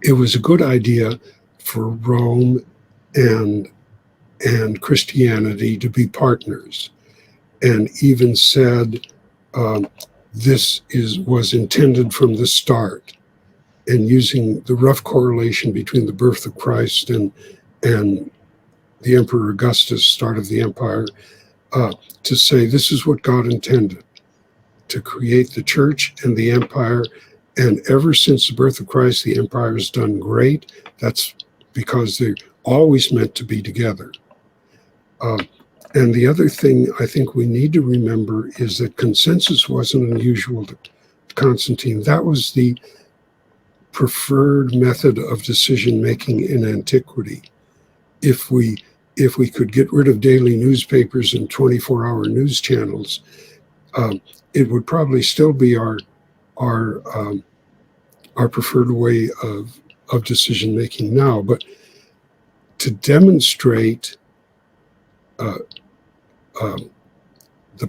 it was a good idea for Rome and Christianity to be partners, and even said this was intended from the start, and using the rough correlation between the birth of Christ and the Emperor Augustus, start of the empire, to say this is what God intended, to create the church and the empire. And ever since the birth of Christ, the empire has done great. That's because they're always meant to be together. And the other thing I think we need to remember is that consensus wasn't unusual to Constantine. That was the preferred method of decision-making in antiquity. If we if we could get rid of daily newspapers and 24-hour news channels, it would probably still be our preferred way of decision making now. But to demonstrate the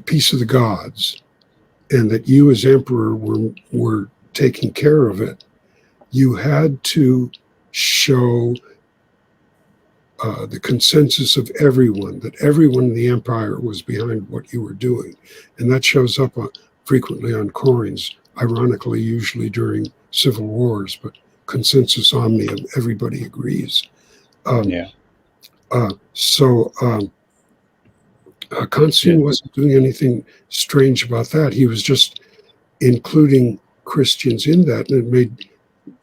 peace of the gods, and that you as emperor were taking care of it, you had to show the consensus of everyone, that everyone in the empire was behind what you were doing. And that shows up frequently on coins, ironically, usually during civil wars, but consensus omnium, everybody agrees. Constantine wasn't doing anything strange about that. He was just including Christians in that, and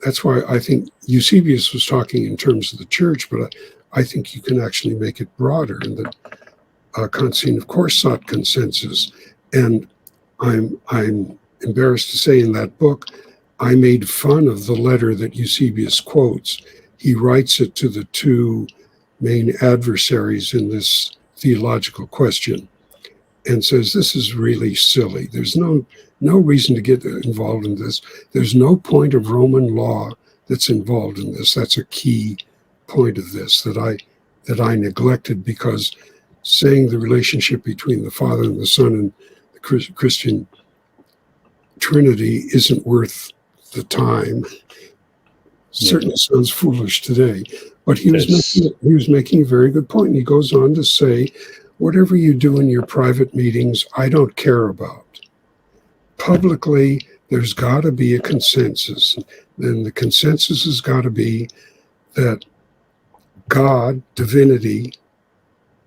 that's why I think Eusebius was talking in terms of the church, but I think you can actually make it broader, and that Constantine, of course, sought consensus. And I'm embarrassed to say in that book, I made fun of the letter that Eusebius quotes. He writes it to the two main adversaries in this theological question and says, this is really silly. There's no reason to get involved in this. There's no point of Roman law that's involved in this. That's a key point of this that I neglected, because saying the relationship between the Father and the Son and the Christian Trinity isn't worth the time. Certainly sounds foolish today, but he was making a very good point. And he goes on to say, whatever you do in your private meetings, I don't care about. Publicly, there's got to be a consensus. And the consensus has got to be that God, divinity,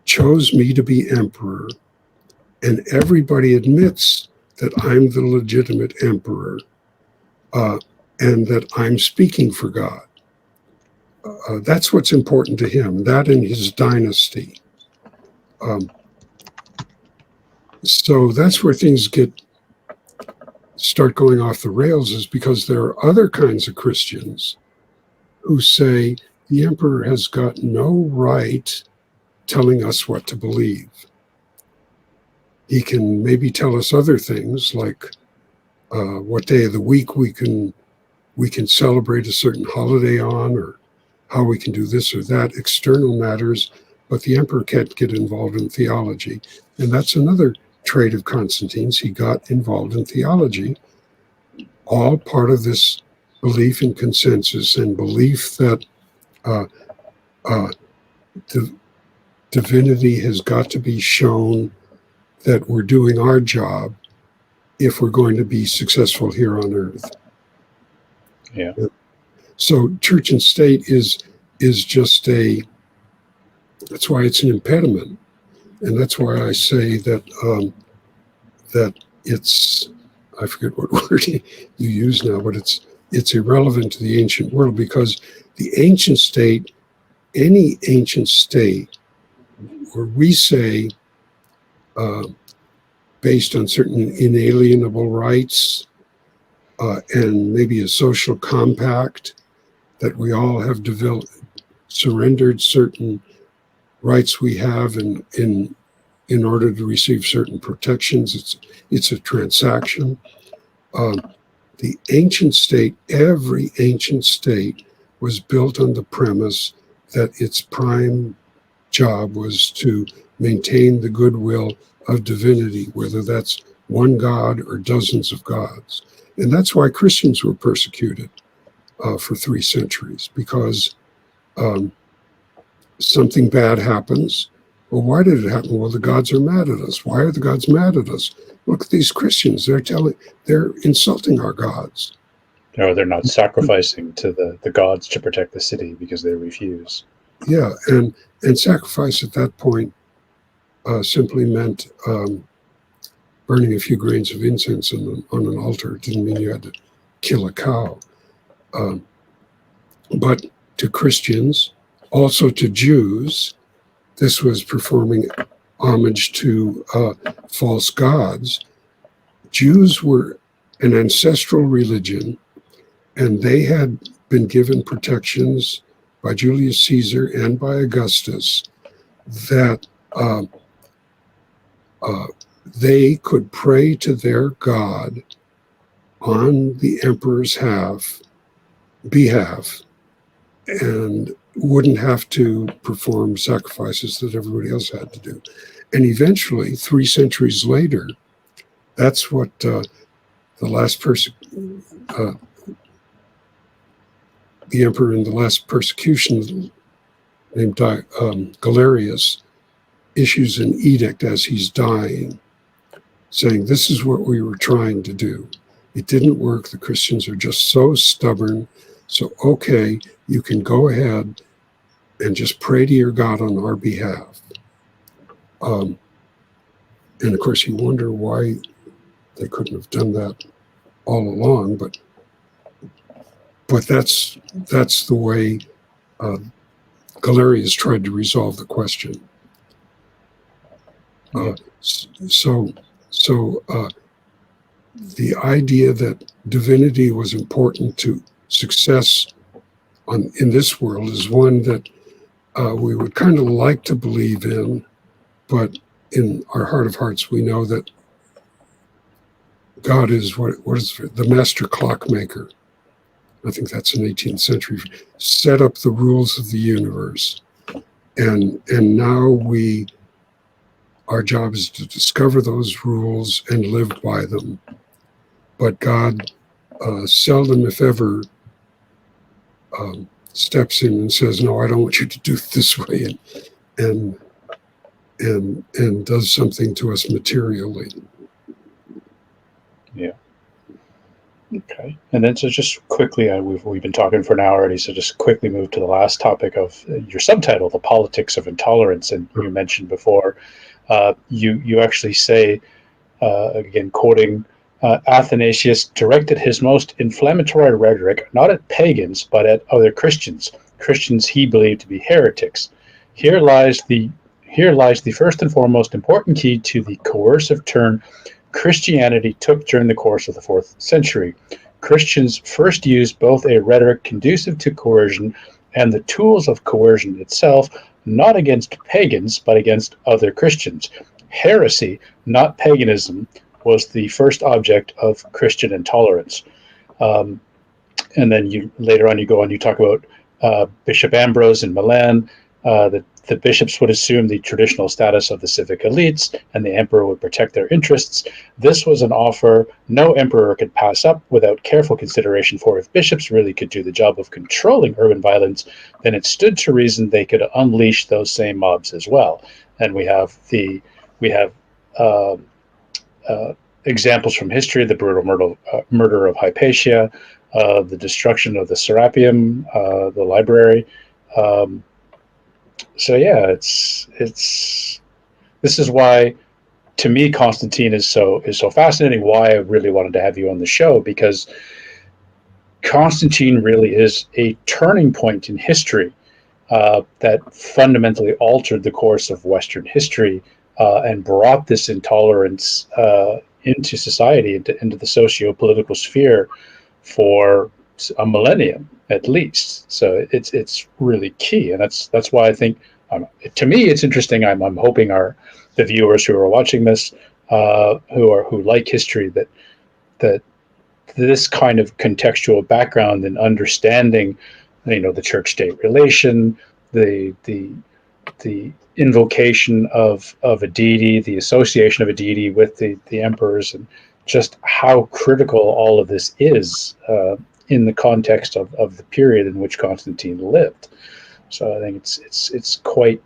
chose me to be emperor, and everybody admits that I'm the legitimate emperor, and that I'm speaking for God. That's what's important to him, that and his dynasty. So that's where things start going off the rails, is because there are other kinds of Christians who say the emperor has got no right telling us what to believe. He can maybe tell us other things, like what day of the week we can celebrate a certain holiday on, or how we can do this or that, external matters, but the emperor can't get involved in theology. And that's another trait of Constantine's. He got involved in theology, all part of this belief in consensus and belief that divinity has got to be shown, that we're doing our job if we're going to be successful here on earth. Yeah. So church and state is just that's why it's an impediment. And that's why I say that that it's, I forget what word you use now, but it's irrelevant to the ancient world, because the ancient state, any ancient state where we say, based on certain inalienable rights, and maybe a social compact that we all have developed, surrendered certain rights we have in order to receive certain protections. It's a transaction. The ancient state, every ancient state, was built on the premise that its prime job was to maintain the goodwill of divinity, whether that's one God or dozens of gods. And that's why Christians were persecuted for 3 centuries, because something bad happens. Well, why did it happen? Well, the gods are mad at us. Why are the gods mad at us? Look at these Christians. They're insulting our gods. Or they're not sacrificing to the gods to protect the city because they refuse. Yeah, and sacrifice at that point simply meant burning a few grains of incense on an altar. It didn't mean you had to kill a cow. But to Christians, also to Jews, this was performing homage to false gods. Jews were an ancestral religion, and they had been given protections by Julius Caesar and by Augustus that they could pray to their God on the emperor's behalf and wouldn't have to perform sacrifices that everybody else had to do. And eventually, 3 centuries later, that's what the emperor in the last persecution, named Galerius, issues an edict as he's dying, saying, this is what we were trying to do. It didn't work. The Christians are just so stubborn. So, okay, you can go ahead and just pray to your God on our behalf. And of course, you wonder why they couldn't have done that all along, but that's the way Galerius tried to resolve the question. So the idea that divinity was important to success in this world is one that we would kind of like to believe in, but in our heart of hearts, we know that God is what is the master clockmaker. I think that's an 18th century, set up the rules of the universe. And now our job is to discover those rules and live by them. But God seldom, if ever, steps in and says, no, I don't want you to do it this way, and does something to us materially. Yeah. Okay. And then so just quickly, we've been talking for an hour already, so just quickly move to the last topic of your subtitle, The Politics of Intolerance. And you mentioned before, you actually say, again, quoting Athanasius, directed his most inflammatory rhetoric not at pagans, but at other Christians he believed to be heretics. Here lies the first and foremost important key to the coercive turn Christianity took during the course of the 4th century. Christians first used both a rhetoric conducive to coercion and the tools of coercion itself, not against pagans, but against other Christians. Heresy, not paganism, was the first object of Christian intolerance. And then later on you talk about Bishop Ambrose in Milan, that the bishops would assume the traditional status of the civic elites, and the emperor would protect their interests. This was an offer no emperor could pass up without careful consideration, for if bishops really could do the job of controlling urban violence, then it stood to reason they could unleash those same mobs as well. And we have examples from history: the brutal murder of Hypatia, the destruction of the Serapeum, the library. So yeah, this is why, to me, Constantine is so fascinating. Why I really wanted to have you on the show, because Constantine really is a turning point in history that fundamentally altered the course of Western history and brought this intolerance into society, into the socio-political sphere for a millennium at least. So it's really key, and that's why I think, to me, it's interesting. I'm hoping the viewers who are watching this, who like history, that this kind of contextual background and understanding, the church-state relation, the invocation of a deity, the association of a deity with the emperors, and just how critical all of this is in the context of the period in which Constantine lived. So I think it's quite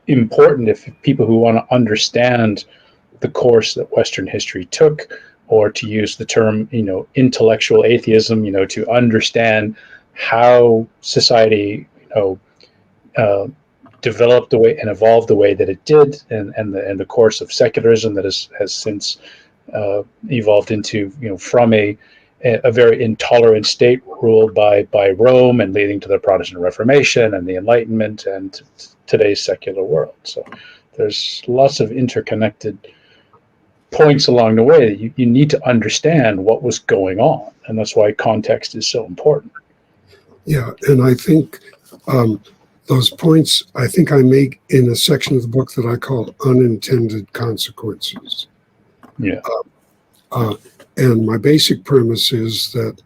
important, if people who want to understand the course that Western history took, or to use the term, intellectual atheism, to understand how society, developed the way and evolved the way that it did, and the course of secularism that has since evolved into, from a very intolerant state ruled by Rome, and leading to the Protestant Reformation and the Enlightenment and today's secular world. So there's lots of interconnected points along the way that you need to understand what was going on, and that's why context is so important. Yeah, and I think those points I think I make in a section of the book that I call unintended consequences. Yeah. And my basic premise is that,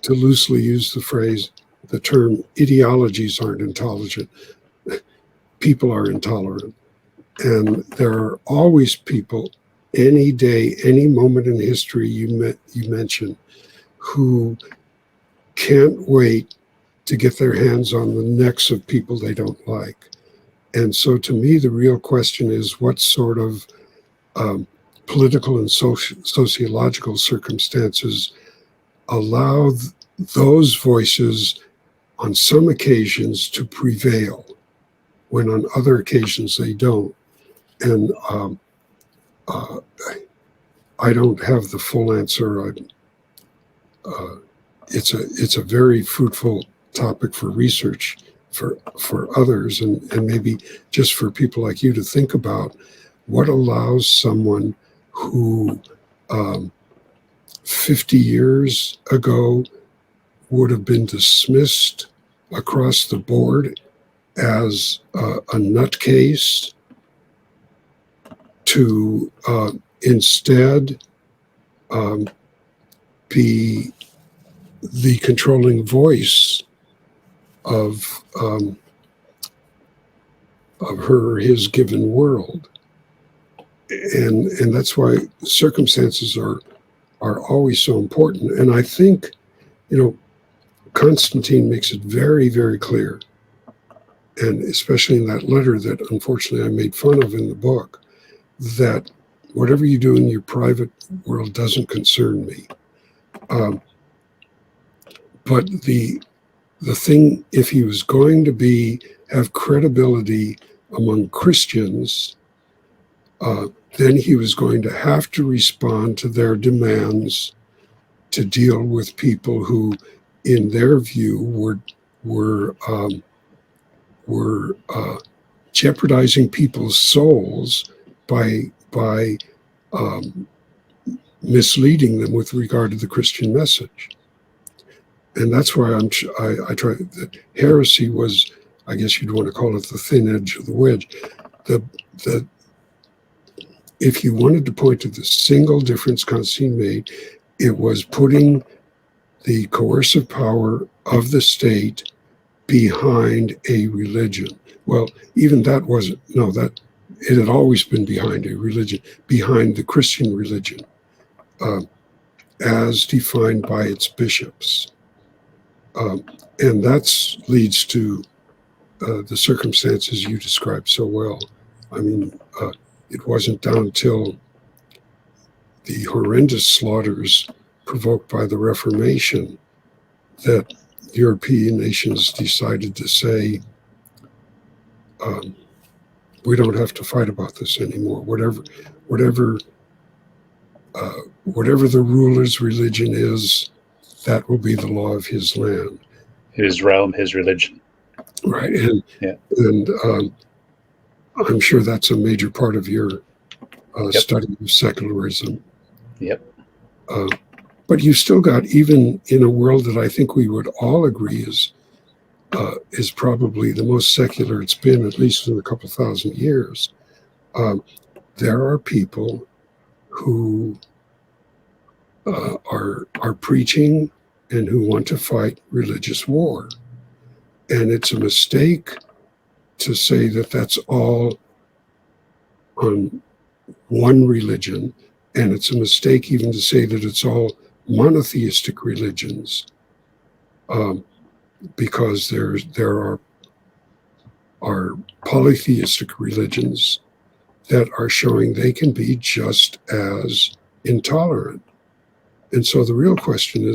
to loosely use the term, ideologies aren't intelligent. People are intolerant. And there are always people, any day, any moment in history you mention, who can't wait to get their hands on the necks of people they don't like. And so to me, the real question is what sort of political and sociological circumstances allow those voices on some occasions to prevail when on other occasions they don't. And I don't have the full answer. It's a very fruitful topic for research for others, and maybe just for people like you to think about what allows someone who 50 years ago would have been dismissed across the board as a nutcase to instead be the controlling voice of her or his given world. And that's why circumstances are always so important. And I think, Constantine makes it very, very clear, and especially in that letter that unfortunately I made fun of in the book, that whatever you do in your private world doesn't concern me. But the thing, if he was going to have credibility among Christians, then he was going to have to respond to their demands to deal with people who, in their view, were jeopardizing people's souls by misleading them with regard to the Christian message. And that's why I try. That heresy was, I guess you'd want to call it, the thin edge of the wedge. If you wanted to point to the single difference Constantine made, it was putting the coercive power of the state behind a religion. Well, even that wasn't, no, that it had always been behind a religion, behind the Christian religion, as defined by its bishops. And that leads to the circumstances you described so well. I mean, it wasn't down till the horrendous slaughters provoked by the Reformation that European nations decided to say, we don't have to fight about this anymore. Whatever the ruler's religion is, that will be the law of his land. His realm, his religion. Right. And I'm sure that's a major part of your study of secularism. Yep. But you still got, even in a world that I think we would all agree is probably the most secular it's been, at least in a couple thousand years, there are people who are preaching and who want to fight religious war. And it's a mistake to say that that's all on one religion, and it's a mistake even to say that it's all monotheistic religions, because there are polytheistic religions that are showing they can be just as intolerant. And so the real question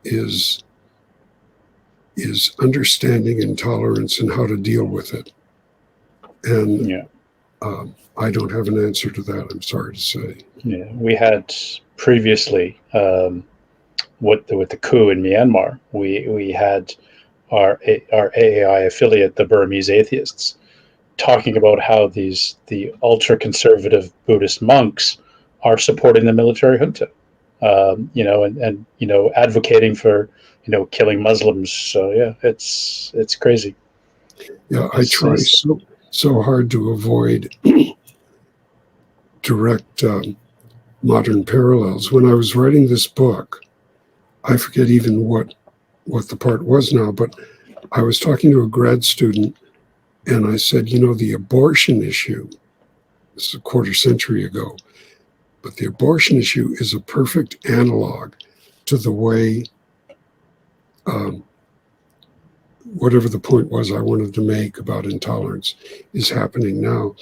is understanding intolerance and how to deal with it. And I don't have an answer to that, I'm sorry to say. Yeah, we had previously, with the coup in Myanmar, we had our AAI affiliate, the Burmese Atheists, talking about how the ultra-conservative Buddhist monks are supporting the military junta, and advocating for killing Muslims. So yeah, it's crazy. Yeah, I try so hard to avoid direct modern parallels. When I was writing this book, I forget even what the part was now, but I was talking to a grad student, and I said, the abortion issue, this is a quarter century ago, but the abortion issue is a perfect analog to the way whatever the point was I wanted to make about intolerance is happening now.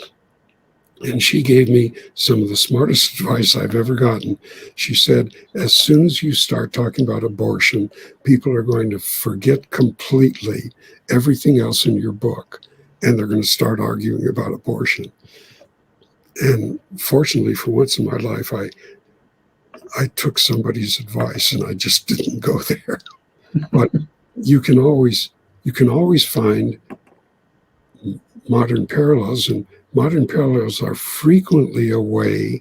And she gave me some of the smartest advice I've ever gotten. She said, as soon as you start talking about abortion, people are going to forget completely everything else in your book, and they're going to start arguing about abortion. And fortunately, for once in my life, I took somebody's advice and I just didn't go there. But you can always find modern parallels, and modern parallels are frequently a way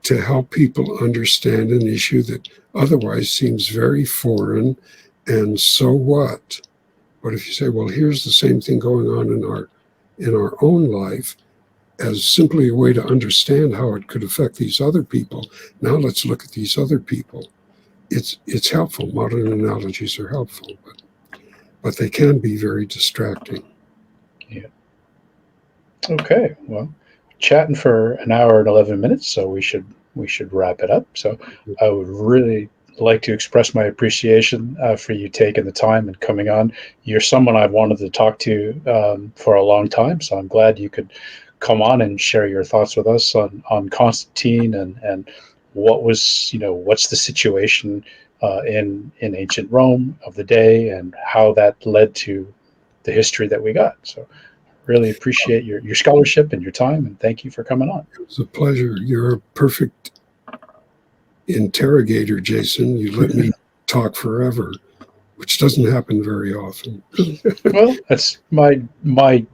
to help people understand an issue that otherwise seems very foreign. And so what? But if you say, well, here's the same thing going on in our own life as simply a way to understand how it could affect these other people. Now let's look at these other people. It's helpful. Modern analogies are helpful, but they can be very distracting. Yeah. Okay. Well, chatting for an hour and 11 minutes, so we should wrap it up. So I would really like to express my appreciation for you taking the time and coming on. You're someone I've wanted to talk to for a long time, so I'm glad you could come on and share your thoughts with us on Constantine and what's the situation in ancient Rome of the day and how that led to the history that we got. So really appreciate your scholarship and your time, and thank you for coming on. It was a pleasure. You're a perfect interrogator, Jason. You let me talk forever, which doesn't happen very often. Well, that's my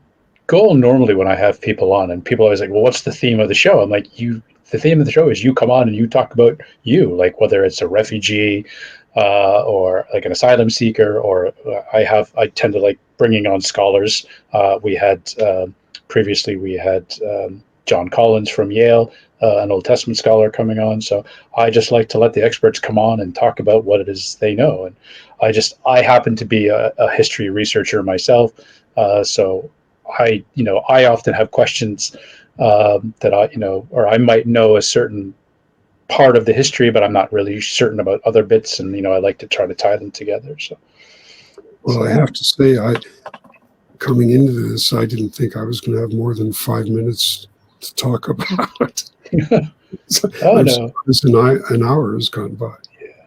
goal normally when I have people on, and people always like, well, what's the theme of the show? I'm like, the theme of the show is you come on and you talk about you, like whether it's a refugee or like an asylum seeker, or I tend to like bringing on scholars. We had previously John Collins from Yale, an Old Testament scholar coming on. So I just like to let the experts come on and talk about what it is they know. And I happen to be a history researcher myself. So I often have questions that or I might know a certain part of the history, but I'm not really certain about other bits. And, I like to try to tie them together. So. Well, I have to say, coming into this, I didn't think I was going to have more than 5 minutes to talk about. No. An hour has gone by.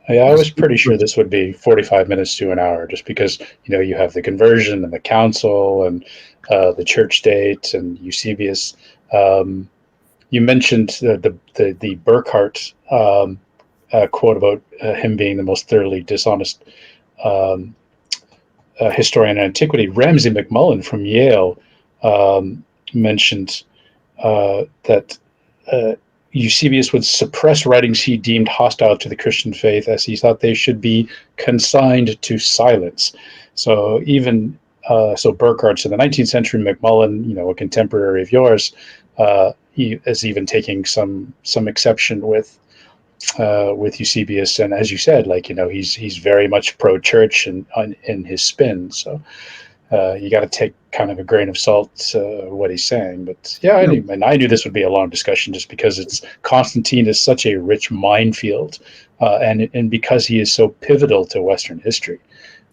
Yeah, I was pretty sure this would be 45 minutes to an hour, just because, you have the conversion and the council and the church state and Eusebius. You mentioned the Burckhardt quote about him being the most thoroughly dishonest historian in antiquity. Ramsay MacMullen from Yale mentioned that Eusebius would suppress writings he deemed hostile to the Christian faith, as he thought they should be consigned to silence. So even Burckhardt in the 19th century, MacMullen, a contemporary of yours, he is even taking some exception with Eusebius, and as you said, he's very much pro-church and in his spin. So you got to take kind of a grain of salt what he's saying. But yeah, I knew this would be a long discussion, just because Constantine is such a rich minefield, and because he is so pivotal to Western history,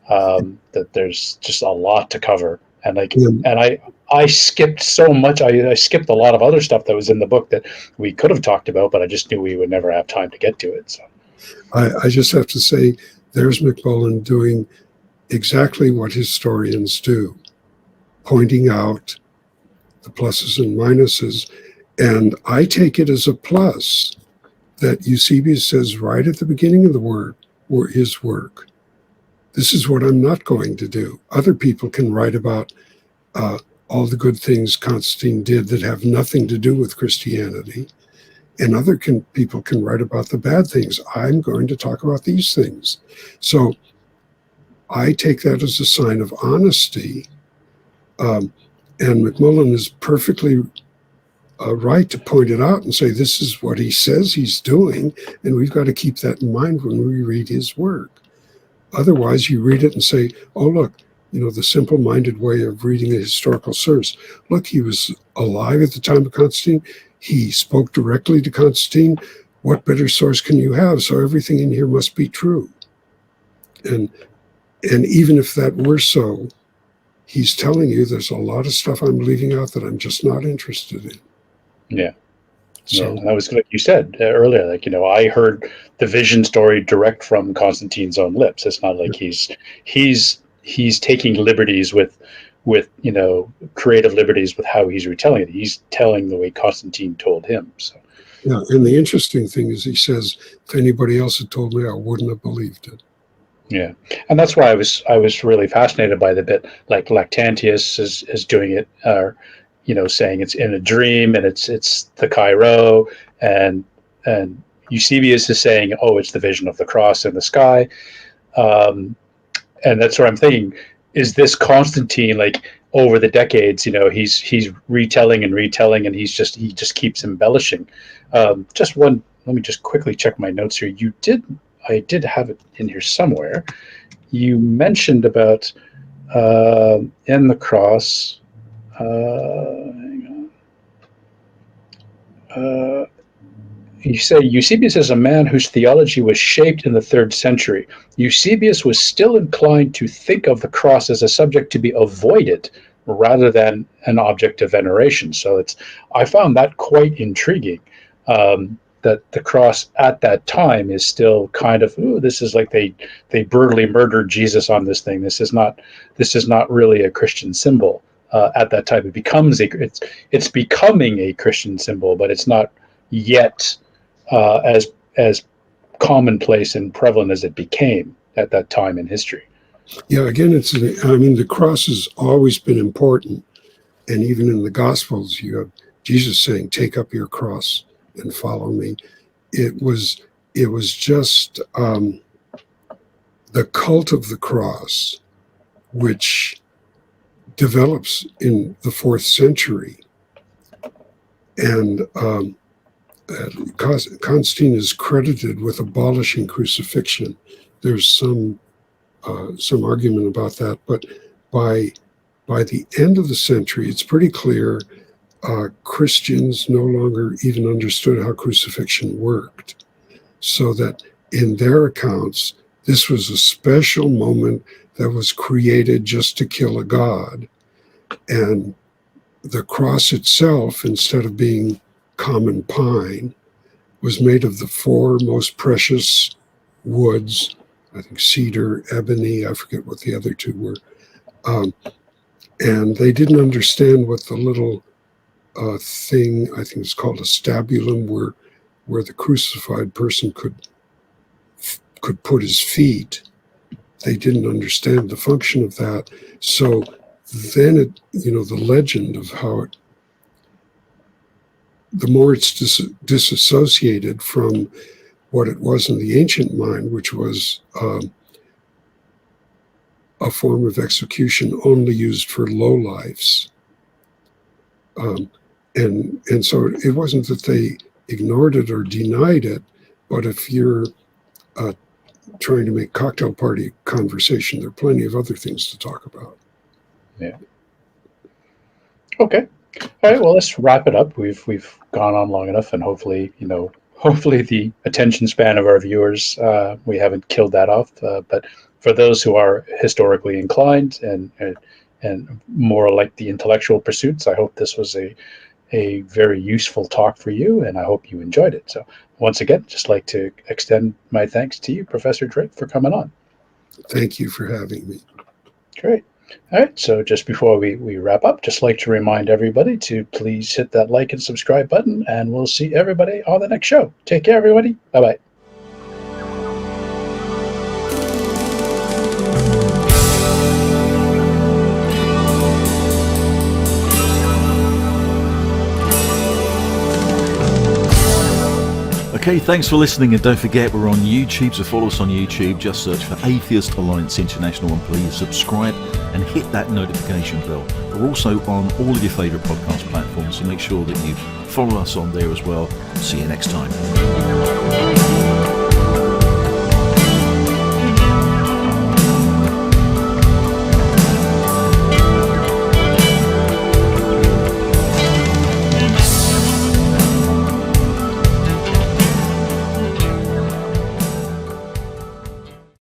that there's just a lot to cover. And I skipped so much. I skipped a lot of other stuff that was in the book that we could have talked about, but I just knew we would never have time to get to it. So I just have to say, there's MacMullen doing exactly what historians do, pointing out the pluses and minuses. And I take it as a plus that Eusebius says right at the beginning of his work, this is what I'm not going to do. Other people can write about all the good things Constantine did that have nothing to do with Christianity, and people can write about the bad things. I'm going to talk about these things. So I take that as a sign of honesty. And McMullen is perfectly right to point it out and say, this is what he says he's doing, and we've got to keep that in mind when we read his work. Otherwise, you read it and say, oh, look, the simple-minded way of reading a historical source. Look, he was alive at the time of Constantine. He spoke directly to Constantine. What better source can you have? So everything in here must be true. And even if that were so, he's telling you there's a lot of stuff I'm leaving out that I'm just not interested in. Yeah. So that was like you said earlier, I heard the vision story direct from Constantine's own lips. It's not like he's taking liberties with creative liberties with how he's retelling it. He's telling the way Constantine told him. So yeah, and the interesting thing is he says, if anybody else had told me, I wouldn't have believed it. Yeah, and that's why I was really fascinated by the bit like Lactantius is doing it, or saying it's in a dream and it's the Cairo, and Eusebius is saying, oh, it's the vision of the cross in the sky, and that's what I'm thinking. Is this Constantine, like over the decades, he's retelling and he just keeps embellishing. Let me just quickly check my notes here. I did have it in here somewhere. You mentioned about in the cross. Hang on. You say Eusebius is a man whose theology was shaped in the 3rd century. Eusebius was still inclined to think of the cross as a subject to be avoided rather than an object of veneration. So I found that quite intriguing. That the cross at that time is still kind of, this is like they brutally murdered Jesus on this thing. This is not really a Christian symbol. At that time, it's becoming a Christian symbol, but it's not yet as commonplace and prevalent as it became at that time in history. Yeah, again, the cross has always been important, and even in the Gospels, you have Jesus saying, "Take up your cross and follow me." It was just the cult of the cross, which develops in the 4th century, and Constantine is credited with abolishing crucifixion. There's some argument about that, but by the end of the century, it's pretty clear Christians no longer even understood how crucifixion worked, so that in their accounts, this was a special moment that was created just to kill a god. And the cross itself, instead of being common pine, was made of the 4 most precious woods, I think cedar, ebony, I forget what the other 2 were. And they didn't understand what the little thing, I think it's called a stabulum, where the crucified person could put his feet. They didn't understand the function of that. So then the legend of how the more it's disassociated from what it was in the ancient mind, which was a form of execution only used for lowlifes. And so it wasn't that they ignored it or denied it, but if you're trying to make cocktail party conversation, there are plenty of other things to talk about. Yeah. Okay. All right. Well, let's wrap it up. We've gone on long enough, and hopefully the attention span of our viewers, we haven't killed that off. But for those who are historically inclined and more like the intellectual pursuits, I hope this was a very useful talk for you, and I hope you enjoyed it. So once again, just like to extend my thanks to you, Professor Drake, for coming on. Thank you for having me. Great. All right, so just before we wrap up, just like to remind everybody to please hit that like and subscribe button, and we'll see everybody on the next show. Take care, everybody. Bye-bye. The Okay, thanks for listening, and don't forget we're on YouTube, so follow us on YouTube. Just search for Atheist Alliance International, and please subscribe and hit that notification bell. We're also on all of your favourite podcast platforms, so make sure that you follow us on there as well. See you next time.